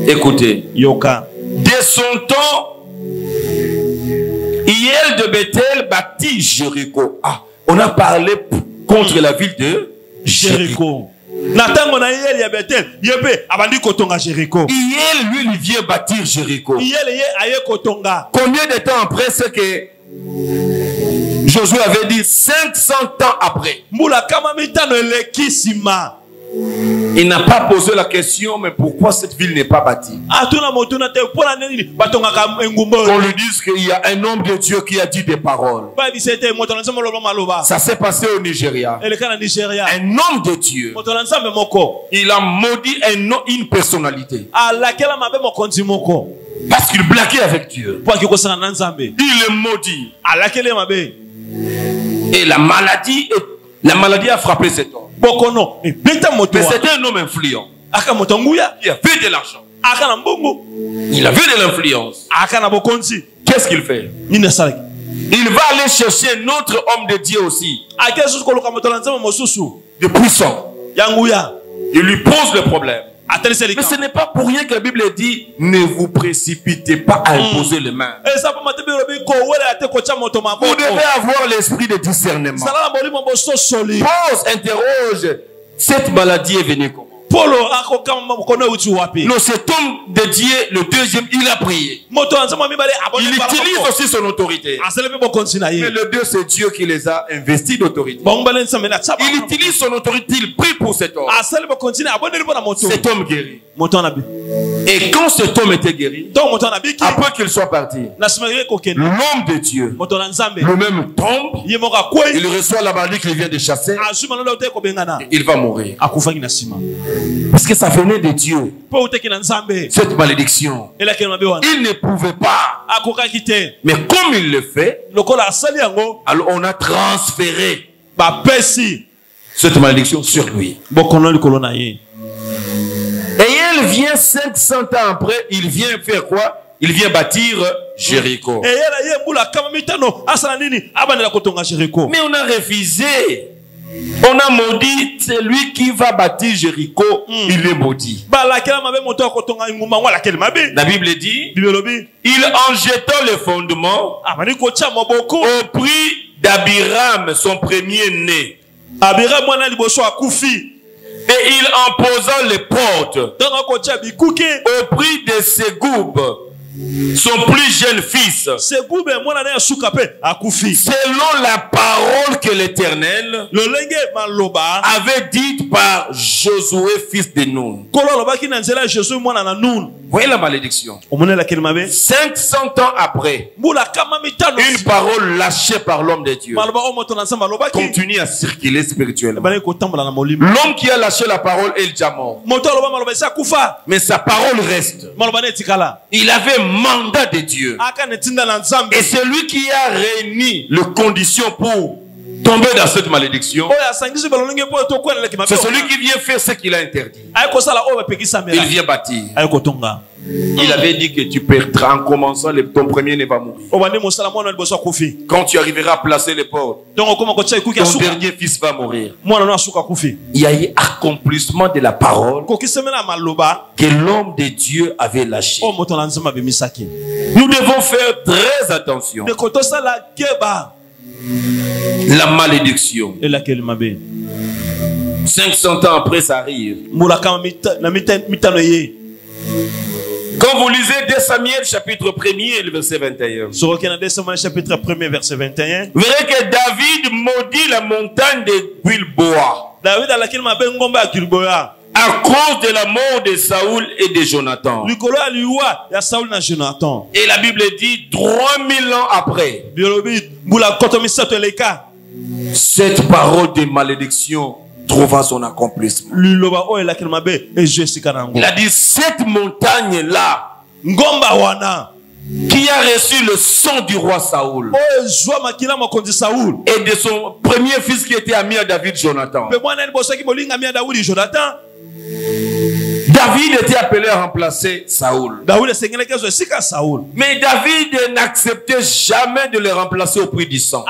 Speaker 1: Écoutez.
Speaker 2: Yoka.
Speaker 1: Dès son temps, Hiel de Bethel bâtit Jéricho. Ah, on a parlé contre la ville de Jéricho.
Speaker 2: Nathan on a Hiel ya Bethel. Yebe abandi kotonga Jéricho.
Speaker 1: Hiel lui il vient bâtir Jéricho.
Speaker 2: Hiel ye aye kotonga.
Speaker 1: Combien de temps après ce que Josué avait dit 500 ans après?
Speaker 2: Mula kama mitano lekisima.
Speaker 1: Il n'a pas posé la question, mais pourquoi cette ville n'est pas bâtie? On lui dise qu'il y a un homme de Dieu qui a dit des paroles. Ça s'est passé au Nigeria. Un homme de Dieu. Il a maudit une personnalité. Parce qu'il blaguait avec Dieu. Il est maudit. Et la maladie a frappé cet homme. Mais c'était un homme influent. Il avait de l'argent. Il avait de l'influence. Qu'est-ce qu'il fait? Il va aller chercher un autre homme de Dieu aussi, de puissant. Il lui pose le problème. Mais ce n'est pas pour rien que la Bible dit ne vous précipitez pas à imposer les mains. Vous devez avoir l'esprit de discernement. Pose, interroge. Cette maladie est venue comment? Non, cet homme de Dieu, le deuxième, il a prié. Il utilise aussi son autorité. Mais le Dieu, c'est Dieu qui les a investis d'autorité. Il utilise son autorité, il prie pour cet homme. Cet homme guérit. Et quand cet homme était guéri, après qu'il soit parti, l'homme de Dieu, le même tombe, il reçoit la maladie qu'il vient de chasser, et il va mourir. Parce que ça venait de Dieu. Cette malédiction. Il ne pouvait pas. Mais comme il le fait, alors on a transféré cette malédiction sur lui. Et il vient 500 ans après, il vient faire quoi? Il vient bâtir Jéricho. Mais on a refusé. On a maudit, c'est lui qui va bâtir Jéricho, il est maudit. La Bible dit, il en jetant le fondement au prix d'Abiram, son premier-né. Et il en posant les portes au prix de Ségoub, son plus jeune fils, selon la parole que l'Éternel avait dite par Josué, fils de Nun. Voyez la malédiction. 500 ans après, une parole lâchée par l'homme de Dieu continue à circuler spirituellement. L'homme qui a lâché la parole est déjà mort. Mais sa parole reste. Il avait mandat de Dieu. Et c'est lui qui a réuni les conditions pour tomber dans cette malédiction. C'est celui qui vient faire ce qu'il a interdit. Il vient bâtir. Il avait dit que tu perdras en commençant, ton premier-né va mourir. Quand tu arriveras à placer les portes, ton dernier fils va mourir. Il y a eu accomplissement de la parole que l'homme de Dieu avait lâché. Nous devons faire très attention. La malédiction. 500 ans après, ça arrive. Quand vous lisez 2 Samuel chapitre 1er, le verset 21, vous verrez que David maudit la montagne de Gilboa à cause de la mort de Saoul et de Jonathan. Et la Bible dit 3000 ans après, cette parole de malédiction trouva son accomplissement. Il a dit cette montagne-là qui a reçu le sang du roi Saoul et de son premier fils qui était ami à David, Jonathan. David était appelé à remplacer Saoul. Mais David n'acceptait jamais de le remplacer au prix du sang.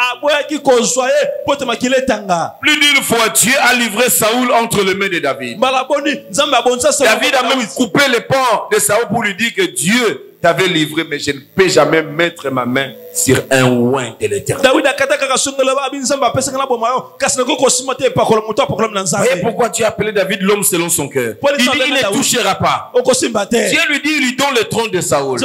Speaker 1: Plus d'une fois, Dieu a livré Saoul entre les mains de David. David a même coupé les pans de Saoul pour lui dire que Dieu t'avais livré, mais je ne peux jamais mettre ma main sur un oint de l'Éternel. Voyez pourquoi Dieu a appelé David l'homme selon son cœur. Il dit il ne touchera pas. Dieu lui dit, il lui donne le trône de Saoul.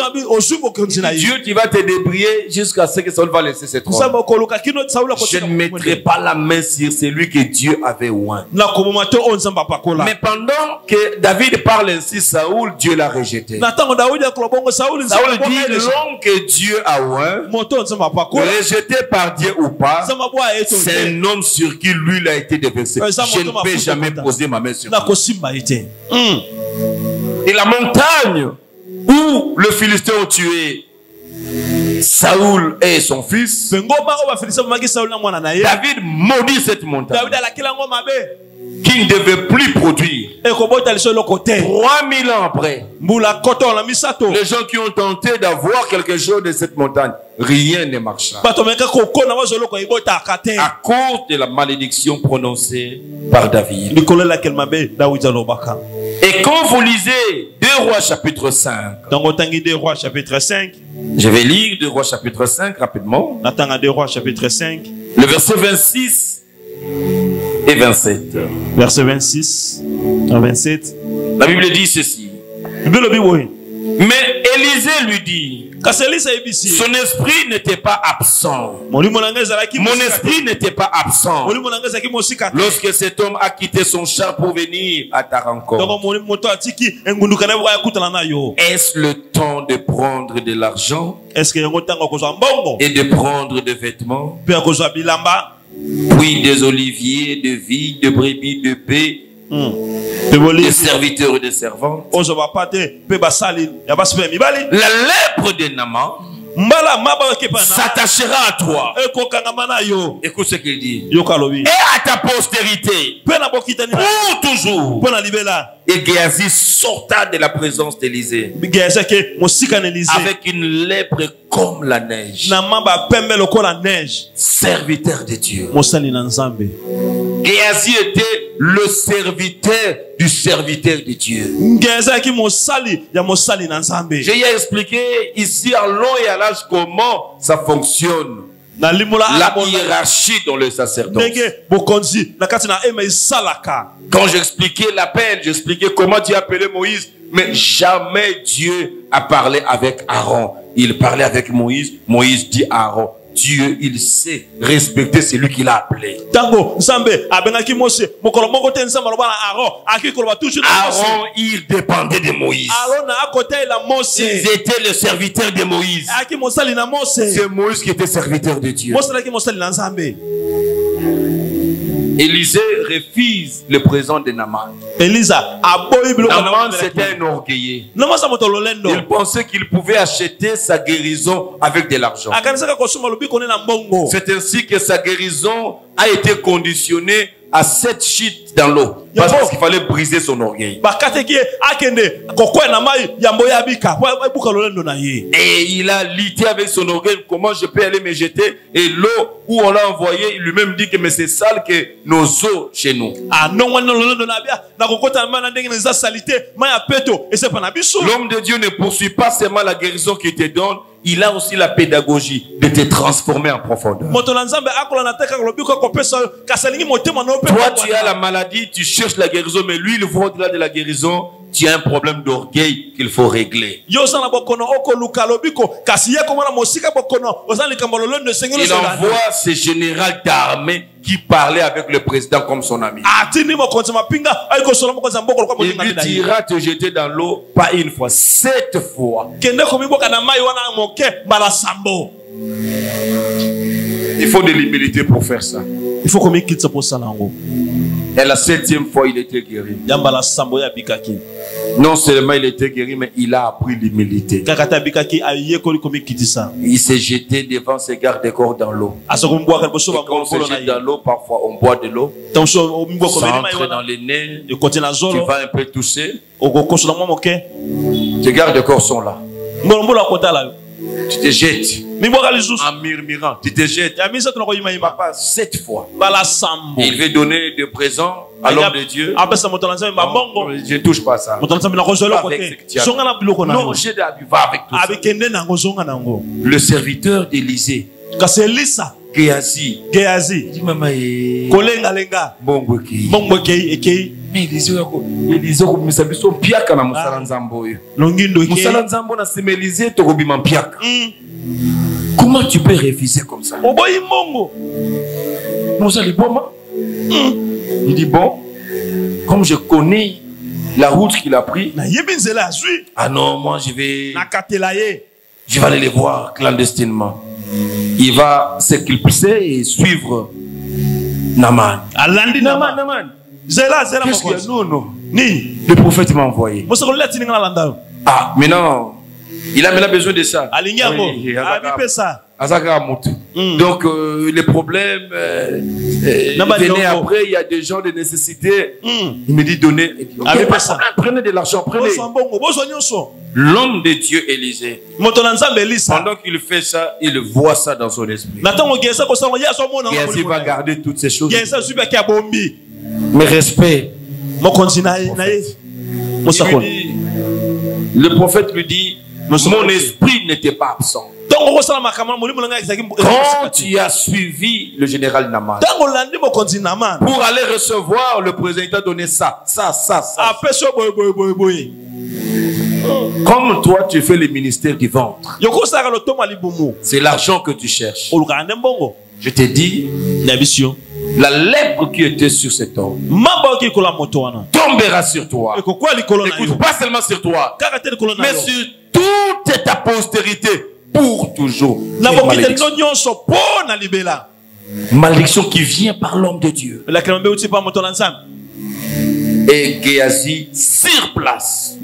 Speaker 1: Dieu, tu vas te débrouiller jusqu'à ce que Saoul va laisser ce trône. Je ne mettrai pas la main sur celui que Dieu avait oint. Mais pendant que David parle ainsi, Saoul, Dieu l'a rejeté. Saoul dit l'homme que Dieu a oint, rejeté par Dieu ou pas, c'est un homme sur qui lui a été déversé. Je ne peux jamais poser ma main sur lui. Et la montagne où le Philistin a tué Saoul et son fils, David maudit cette montagne qui ne devait plus produire. 3000 ans après, les gens qui ont tenté d'avoir quelque chose de cette montagne, rien ne marcha à cause de la malédiction prononcée par David. Et quand vous lisez 2 Rois chapitre 5, je vais lire 2 Rois chapitre 5 rapidement, le verset 26 et 27.
Speaker 2: Verset 26 à 27.
Speaker 1: La Bible dit ceci. Mais Élisée lui dit, son esprit n'était pas absent. Mon esprit n'était pas absent lorsque cet homme a quitté son char pour venir à ta rencontre. Est-ce le temps de prendre de l'argent et de prendre des vêtements, puis des oliviers, de vignes, de brebis, de paix, des serviteurs et des servantes? La lèpre de Naaman s'attachera à toi. Écoute ce qu'il dit. Et à ta postérité pour toujours. Et Géasi sorta de la présence d'Élisée avec une lèpre comme la neige. Serviteur de Dieu. Géasi était le serviteur du serviteur de Dieu. J'ai expliqué ici à long et à large comment ça fonctionne. La hiérarchie dans le sacerdoce. Quand j'expliquais l'appel, j'expliquais comment Dieu appelait Moïse, mais jamais Dieu a parlé avec Aaron. Il parlait avec Moïse, Moïse dit à Aaron. Dieu, il sait respecter celui qu'il a appelé. Aaron, il dépendait de Moïse. Ils étaient le serviteur de Moïse. C'est Moïse qui était serviteur de Dieu. Élisée refuse le présent de Naaman. Naaman, c'était un orgueilleux. Il pensait qu'il pouvait acheter sa guérison avec de l'argent. C'est ainsi que sa guérison a été conditionnée à 7 chutes dans l'eau. Parce qu'il fallait briser son orgueil. Et il a lutté avec son orgueil. Comment je peux aller me jeter? Et l'eau où on l'a envoyé, il lui-même dit que mais c'est sale que nos eaux chez nous. L'homme de Dieu ne poursuit pas seulement la guérison qu'il te donne. Il a aussi la pédagogie de te transformer en profondeur. Toi, tu as la maladie, tu cherches la guérison, mais lui, il voit au-delà de la guérison, tu as un problème d'orgueil qu'il faut régler. Il envoie ce général d'armée qui parlait avec le président comme son ami. Il lui dira te jeter dans l'eau, pas une fois, 7 fois. Il faut de l'humilité pour faire ça. Il faut qu'on quitte pour ça là en haut. Et la 7e fois, il était guéri. Non seulement il était guéri, mais il a appris l'humilité. Il s'est jeté devant ses gardes-corps dans l'eau. Et quand on se jette dans l'eau, parfois on boit de l'eau. Ça entre dans les nez. Tu vas un peu tousser. Tes gardes-corps sont là. Tu te jettes en murmurant. Tu te jettes. Papa, 7 fois. Il veut donner des présents à l'homme de Dieu. Je ne touche pas ça. Non, j'ai d'habitude avec tout ça. Le serviteur d'Élisée, Géasi, dit maman, mais Élisée, comment tu peux refuser comme ça? Il dit bon, comme je connais la route qu'il a pris, ah non, moi je vais aller les voir clandestinement. Il va s'éclipser et suivre Naaman. Naaman. Qu'est-ce qu'il y a? Non. Le prophète m'a envoyé. Ah, maintenant, il a maintenant besoin de ça. Donc, les problèmes venaient après, il y a des gens de nécessité. Il me dit donnez. Prenez de l'argent, prenez. L'homme de Dieu Élisée, pendant qu'il fait ça, il voit ça dans son esprit. Il va garder toutes ces choses. Mais respect. Le prophète lui dit, mon esprit n'était pas absent. Quand tu as suivi le général Naaman pour aller recevoir le président, il t'a donné ça. Comme toi tu fais le ministère du ventre, c'est l'argent que tu cherches. Je te dis, la lèpre qui était sur cet homme tombera sur toi. Écoute, pas seulement sur toi, mais sur toute ta postérité pour toujours. Malédiction qui vient par l'homme de Dieu. Et Géasi sur place,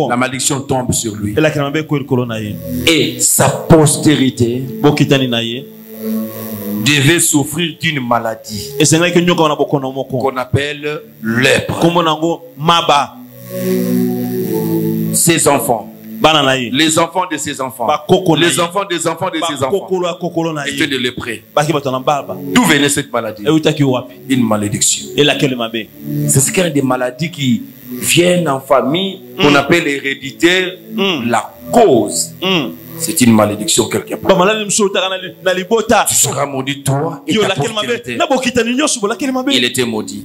Speaker 1: la malédiction tombe sur lui. Et sa postérité devait souffrir d'une maladie qu'on appelle lèpre. Ses enfants, les enfants de ses enfants, les enfants des enfants de ses enfants étaient de lépreux. D'où venait cette maladie? Une malédiction. C'est ce qu'il y a des maladies qui viennent en famille, qu'on appelle héréditaire. La cause, c'est une malédiction quelque part. Tu seras maudit toi et ta postérité. Il était maudit.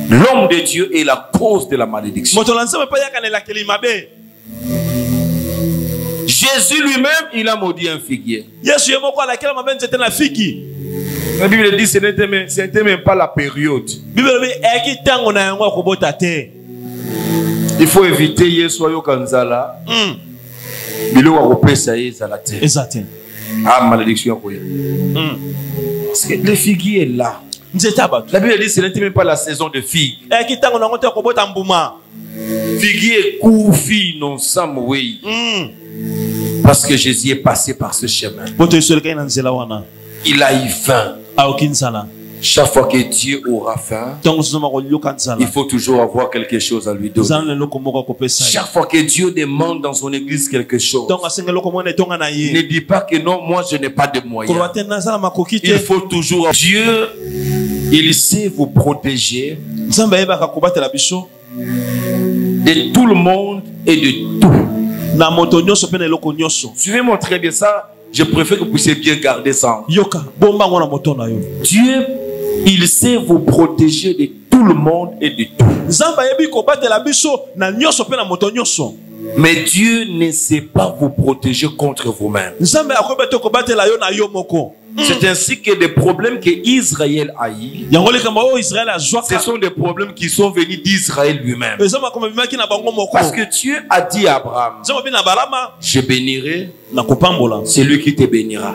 Speaker 1: L'homme de Dieu est la cause de la malédiction. Jésus lui-même, il a maudit un figuier. La Bible dit que ce n'était même pas la période. Il faut éviter Yesoyo Kanzala. Ah, malédiction. Parce que le figuier est là. La Bible dit que ce n'était même pas la saison de figues. Figuier couvre non samoué. Parce que Jésus est passé par ce chemin. Il a eu faim. Chaque fois que Dieu aura faim, il faut toujours avoir quelque chose à lui donner. Chaque fois que Dieu demande dans son église quelque chose, ne dis pas que non, moi je n'ai pas de moyens. Il faut toujours. Dieu, il sait vous protéger de tout le monde et de tout. Suivez-moi très bien ça. Je préfère que vous puissiez bien garder ça. Dieu, il sait vous protéger de tout le monde et de tout. Mais Dieu ne sait pas vous protéger contre vous-même. C'est ainsi que des problèmes que Israël a eu, ce sont des problèmes qui sont venus d'Israël lui-même. Parce que Dieu a dit à Abraham, je bénirai celui qui te bénira.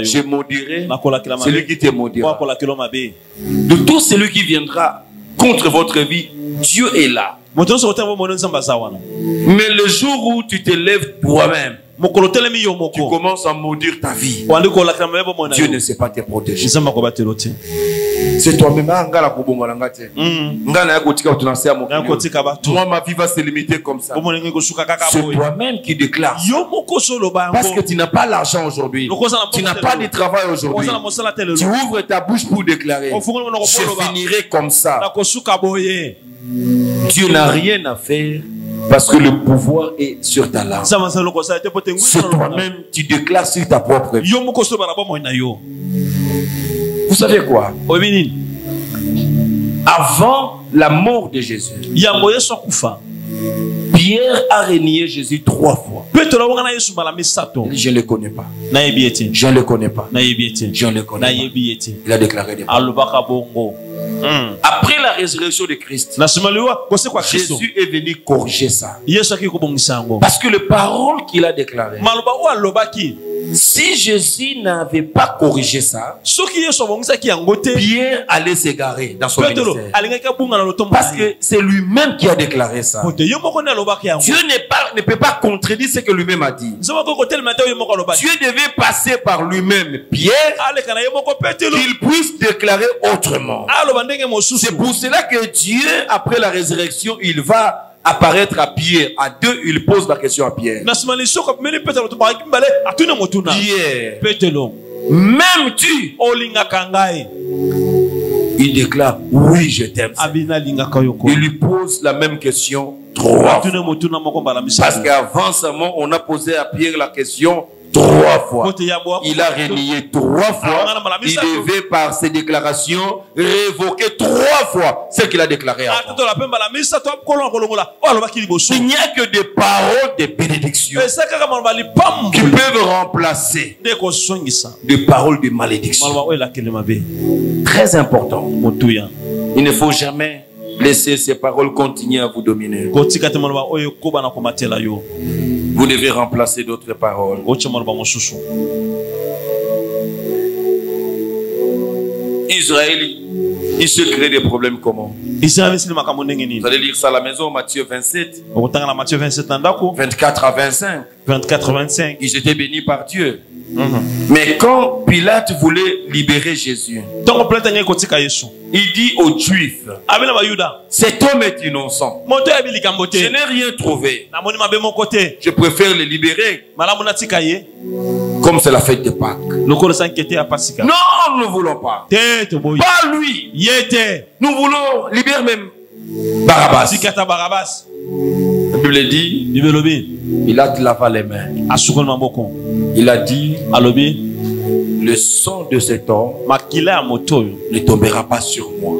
Speaker 1: Je maudirai celui qui te maudira. De tout celui qui viendra contre votre vie, Dieu est là. Mais le jour où tu te lèves toi-même, tu commences à maudire ta vie, Dieu ne sait pas te protéger. C'est toi-même. Moi, ma vie va se limiter comme ça. C'est toi-même qui déclare. Parce que tu n'as pas l'argent aujourd'hui, tu n'as pas de travail aujourd'hui, tu ouvres ta bouche pour déclarer, je finirai comme ça. Dieu n'a rien à faire parce que le pouvoir est sur ta langue. C'est toi-même, tu déclares sur ta propre vie. Vous savez quoi? Avant la mort de Jésus, Pierre a renié Jésus 3 fois. Je ne le connais pas. Je ne le connais pas. Je ne le connais pas. Il a déclaré des paroles. Après la résurrection de Christ, Jésus est venu corriger ça. Parce que les paroles qu'il a déclarées, si Jésus n'avait pas corrigé ça, Pierre allait s'égarer dans son ministère. Parce que c'est lui-même qui a déclaré ça. Dieu ne peut pas contredire ce que lui-même a dit. Dieu devait passer par lui-même Pierre qu'il puisse déclarer autrement. C'est pour cela que Dieu, après la résurrection, il va apparaître à Pierre. À deux, il pose la question à Pierre. Pierre, m'aimes-tu? Il déclare, oui, je t'aime. Il lui pose la même question 3 fois. Parce qu'avant sa mort, on a posé à Pierre la question 3 fois. Il a renié 3 fois. Il devait par ses déclarations révoquer 3 fois ce qu'il a déclaré avant. Il n'y a que des paroles de bénédiction qui peuvent remplacer des paroles de malédiction. Très important. Il ne faut jamais laisser ces paroles continuer à vous dominer. Vous devez remplacer d'autres paroles. Israël, il se crée des problèmes comment? Vous allez lire ça à la maison, Matthieu 27, 24 à 25. Ils étaient bénis par Dieu. Mais quand Pilate voulait libérer Jésus, il dit aux Juifs, cet homme est innocent. Je n'ai rien trouvé. Je préfère le libérer. Comme c'est la fête de Pâques. Non, nous ne voulons pas. Pas lui. Nous voulons libérer même Barabbas. La Bible dit, il a lavé les mains. Il a dit, le sang de cet homme ne tombera pas sur moi.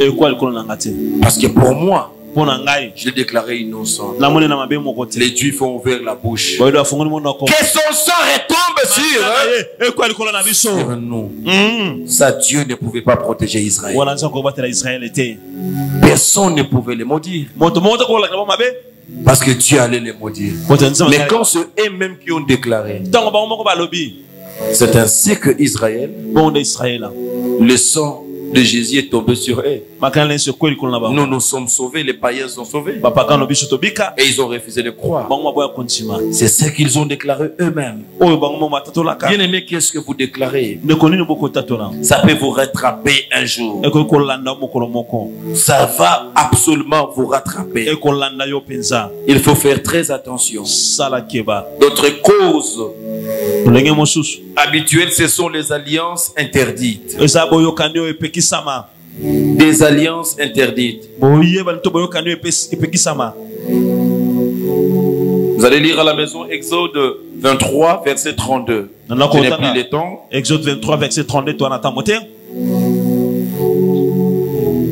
Speaker 1: Parce que pour moi, je l'ai déclaré innocent. Les Juifs ont ouvert la bouche. Que son sang retombe sur nous. Ça, Dieu ne pouvait pas protéger Israël. Personne ne pouvait les maudire. Parce que Dieu allait les maudire. Mais quand c'est eux-mêmes qui ont déclaré, c'est ainsi que Israël, le sang de Jésus est tombé sur eux. Nous nous sommes sauvés, les païens sont sauvés. Et ils ont refusé de croire. C'est ce qu'ils ont déclaré eux-mêmes. Bien aimé, qu'est-ce que vous déclarez? Ça peut vous rattraper un jour. Ça va absolument vous rattraper. Il faut faire très attention. D'autres causes habituelles, ce sont les alliances interdites. Des alliances interdites. Vous allez lire à la maison Exode 23, verset 32. Je n'ai plus le temps.
Speaker 2: Exode 23, verset 32.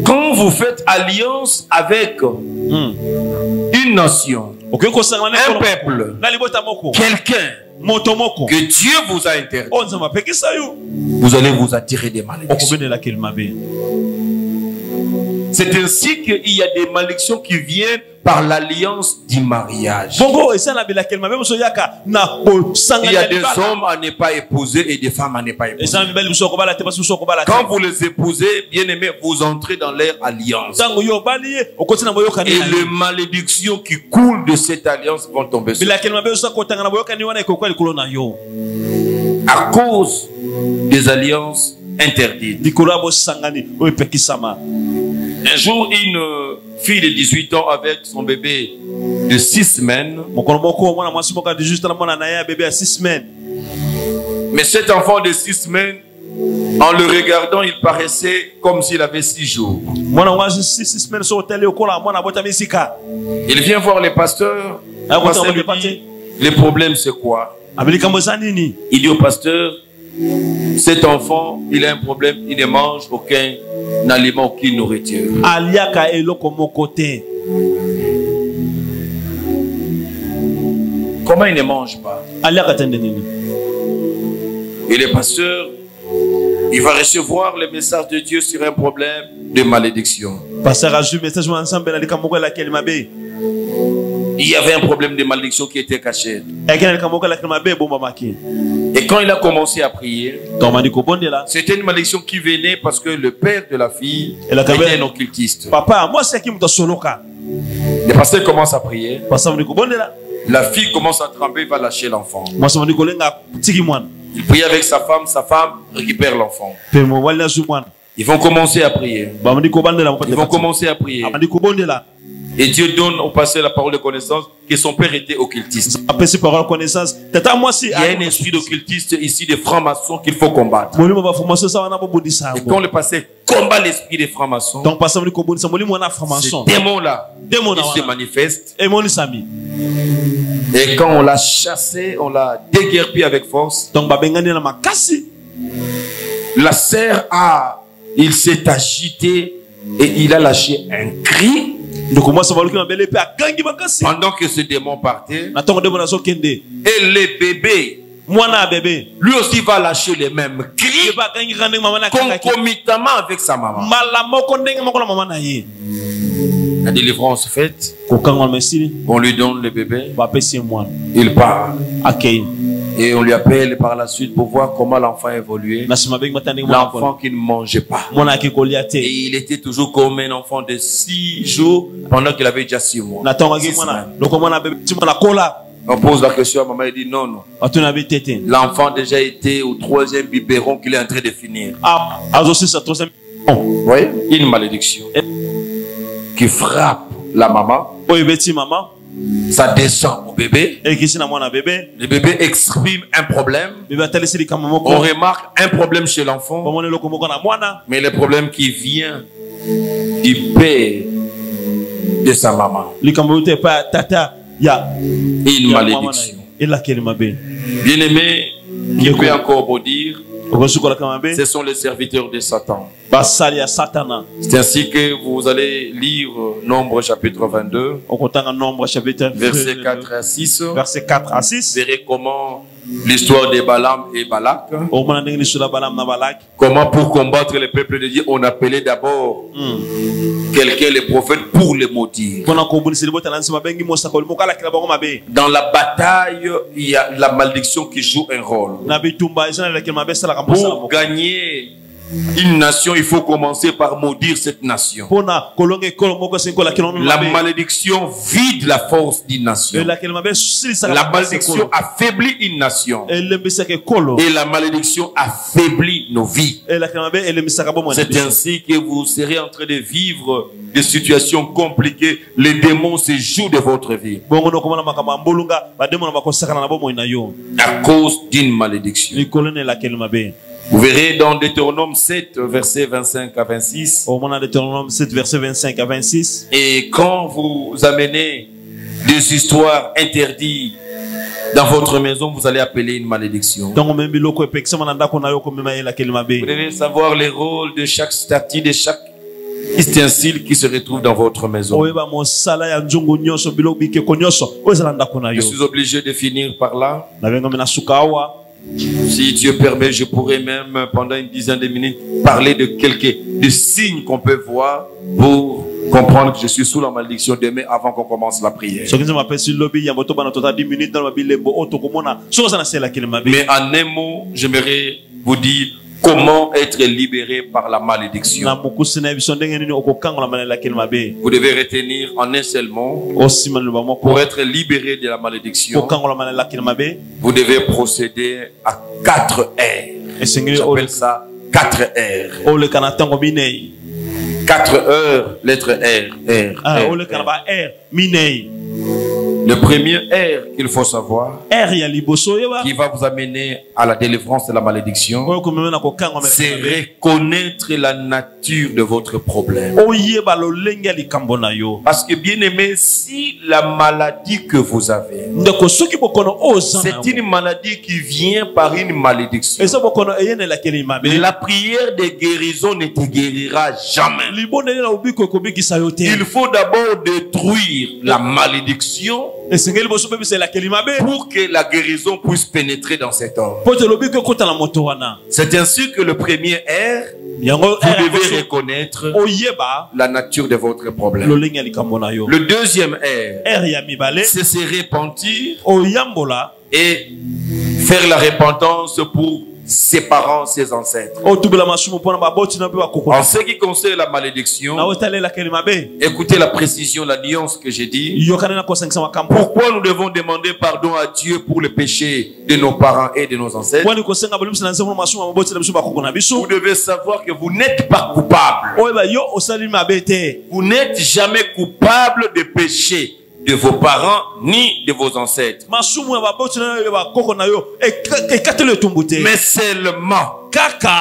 Speaker 1: Quand vous faites alliance avec une une nation, un peuple, quelqu'un que Dieu vous a interdit, vous allez vous attirer des malédictions. C'est ainsi qu'il y a des malédictions qui viennent par l'alliance du mariage. Il y a des hommes à ne pas épouser et des femmes à ne pas épouser. Quand vous les épousez, bien aimés, vous entrez dans leur alliance. Et les malédictions qui coulent de cette alliance vont tomber sur vous. À cause des alliances interdites. Un jour, une fille de 18 ans avec son bébé de 6 semaines. Mais cet enfant de 6 semaines, en le regardant, il paraissait comme s'il avait 6 jours. Il vient voir les pasteurs. Le problème, c'est quoi? Il dit au pasteur, cet enfant, il a un problème, il ne mange aucun aliment, aucune nourriture. Comment il ne mange pas? Et le pasteur, il va recevoir le message de Dieu sur un problème de malédiction. Il y avait un problème de malédiction qui était caché. Et quand il a commencé à prier, c'était une malédiction qui venait parce que le père de la fille était un occultiste. Le pasteur commence à prier. La fille commence à trembler, va lâcher l'enfant. Il prie avec sa femme récupère l'enfant. Ils vont commencer à prier. Ils vont commencer à prier. Et Dieu donne au pasteur la parole de connaissance que son père était occultiste. Il y a un esprit d'occultiste ici, de francs-maçons qu'il faut combattre. Et quand le pasteur combat l'esprit des francs-maçons, ce démon-là, il se manifeste. Et quand on l'a chassé, on l'a déguerpi avec force. La sœur il s'est agité et il a lâché un cri. Pendant que ce démon partait, et le bébé, lui aussi va lâcher les mêmes cris concomitamment avec sa maman. La délivrance faite, on lui donne le bébé, il part. Et on lui appelle par la suite pour voir comment l'enfant a évolué. L'enfant qui ne mangeait pas. Et il était toujours comme un enfant de 6 jours pendant qu'il avait déjà 6 mois. On pose la question à maman, elle dit non, non. L'enfant déjà été au 3e biberon qu'il est en train de finir. Vous voyez, une malédiction qui frappe la maman. Ça descend au bébé. Le bébé exprime un problème. On remarque un problème chez l'enfant. Mais le problème qui vient du père de sa maman. Une malédiction. Bien aimé, je peux encore vous dire, ce sont les serviteurs de Satan. C'est ainsi que vous allez lire Nombre chapitre 22, versets 4 à 6. Vous verrez comment l'histoire de Balaam et Balak. Comment pour combattre le peuple de Dieu, on appelait d'abord quelqu'un, le prophète, pour le maudire. Dans la bataille, il y a la malédiction qui joue un rôle. Pour gagner une nation, il faut commencer par maudire cette nation. La malédiction vide la force d'une nation. La malédiction affaiblit une nation. Et la malédiction affaiblit nos vies. C'est ainsi que vous serez en train de vivre des situations compliquées. Les démons se jouent de votre vie à cause d'une malédiction. Vous verrez dans Deutéronome 7, versets 25 à 26. Et quand vous amenez des histoires interdites dans votre maison, vous allez appeler une malédiction. Vous devez savoir les rôles de chaque statut, de chaque ustensiles qui se retrouvent dans votre maison. Je suis obligé de finir par là. Si Dieu permet, je pourrais même pendant une dizaine de minutes parler de quelques signes qu'on peut voir pour comprendre que je suis sous la malédiction demain avant qu'on commence la prière. Mais en un mot, j'aimerais vous dire comment être libéré par la malédiction. Vous devez retenir en un seul mot, pour être libéré de la malédiction, vous devez procéder à 4 R. J'appelle ça 4 R. 4 heures, lettre R. Le premier R qu'il faut savoir, qui va vous amener à la délivrance de la malédiction, c'est reconnaître la nature de votre problème. Parce que bien aimé, si la maladie que vous avez, c'est une maladie qui vient par une malédiction, la prière de guérison ne te guérira jamais. Il faut d'abord détruire la malédiction pour que la guérison puisse pénétrer dans cet homme. C'est ainsi que le premier R, vous devez reconnaître la nature de votre problème. Le deuxième R, c'est se repentir et faire la repentance pour ses parents, ses ancêtres. En ce qui concerne la malédiction, écoutez la précision, la nuance que j'ai dit. Pourquoi nous devons demander pardon à Dieu pour le péché de nos parents et de nos ancêtres? Vous devez savoir que vous n'êtes pas coupable. Vous n'êtes jamais coupable de péché de vos parents ni de vos ancêtres. Mais seulement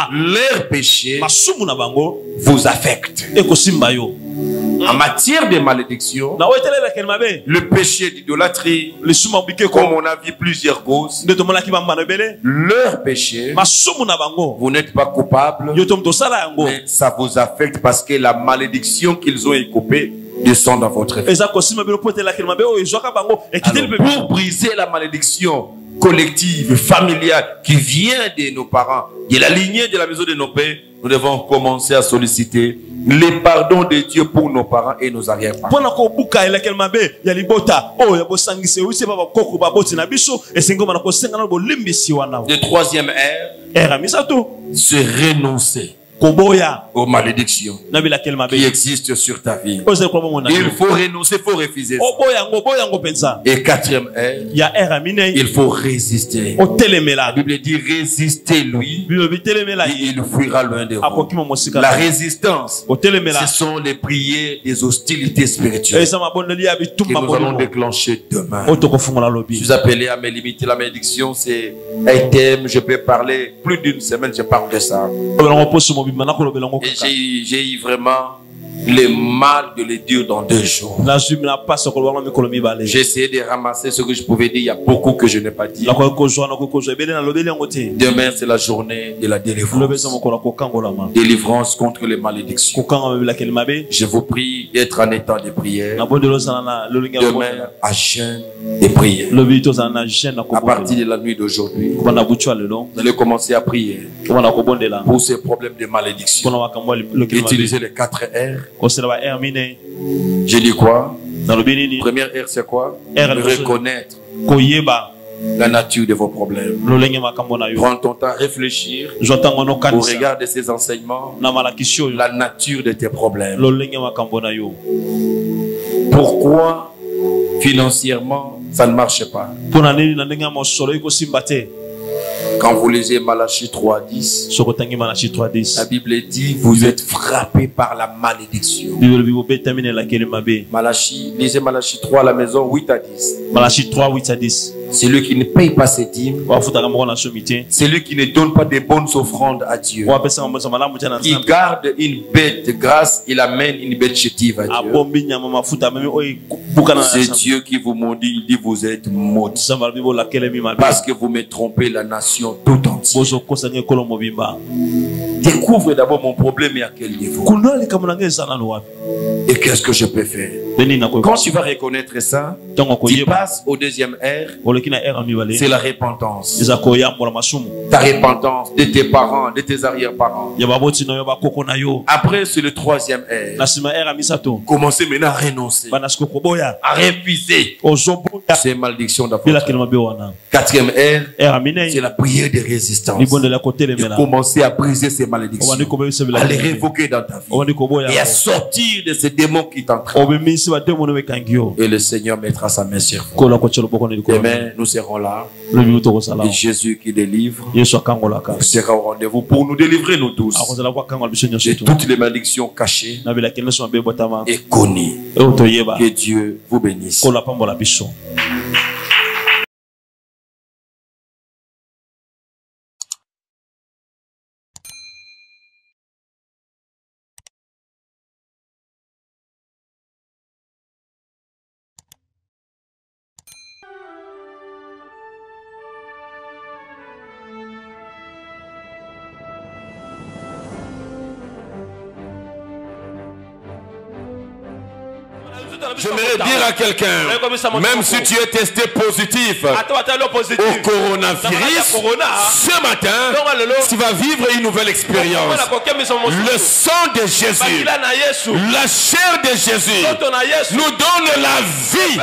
Speaker 1: leur péché vous affecte. En matière de malédiction, le péché d'idolâtrie, comme on a vu plusieurs causes, leur péché, vous n'êtes pas coupable, mais ça vous affecte parce que la malédiction qu'ils ont écopée descend dans votre vie. Alors, pour briser la malédiction collective, familiale, qui vient de nos parents, de la lignée de la maison de nos pères, nous devons commencer à solliciter les pardons de Dieu pour nos parents et nos arrière-parents. Le troisième R, c'est renoncer aux malédictions qui existent sur ta vie. Il faut renoncer, il faut refuser ça. Et quatrième R, il faut résister. La Bible dit résister lui, il fuira loin de vous. La résistance, ce sont les prières des hostilités spirituelles que nous allons déclencher demain. Je suis appelé à me limiter. La malédiction, c'est un thème, je peux parler plus d'une semaine, je parle de ça. Et j'ai eu vraiment le mal de le dire dans 2 jours. J'ai essayé de ramasser ce que je pouvais dire. Il y a beaucoup que je n'ai pas dit. Demain, c'est la journée de la délivrance. Délivrance contre les malédictions. Je vous prie d'être en état de prière. Demain, à jeûne et prière. À partir de la nuit d'aujourd'hui, vous allez commencer à prier pour ces problèmes de malédiction. Utilisez les 4 R. J'ai dit quoi? Première R, c'est quoi? Reconnaître la nature de vos problèmes. Prends ton temps à réfléchir au regard de ces enseignements, la nature de tes problèmes. Pourquoi financièrement ça ne marche pas? Quand vous lisez Malachie 3.10, la Bible dit vous êtes frappés par la malédiction. Lisez Malachie 3 à la maison, 8 à 10. Malachie 3, 8 à 10. Celui qui ne paye pas ses dîmes, celui qui ne donne pas de bonnes offrandes à Dieu, qui garde une bête grasse, il amène une bête chétive à Dieu. C'est Dieu qui vous maudit, il dit vous êtes maudits parce que vous me trompez la nation tout entière. Découvre d'abord mon problème et à quel niveau. Et qu'est-ce que je peux faire? Quand tu vas reconnaître ça, tu passes au deuxième R. C'est la repentance. Ta repentance de tes parents, de tes arrière-parents. Après, c'est le troisième R. Commencez maintenant à renoncer, à refuser ces malédictions d'apôtre. Quatrième R, c'est la prière de résistance. Commencer à briser ces malédictions, à les révoquer dans ta vie et à sortir de ces démons qui t'entraînent. Et le Seigneur mettra sa main sur vous. Demain, nous serons là. Et Jésus qui délivre sera au rendez-vous pour nous délivrer, nous tous, de toutes les malédictions cachées et connues. Que Dieu vous bénisse. J'aimerais dire à quelqu'un, même si tu es testé positif au coronavirus, ce matin, tu vas vivre une nouvelle expérience. Le sang de Jésus, la chair de Jésus nous donne la vie.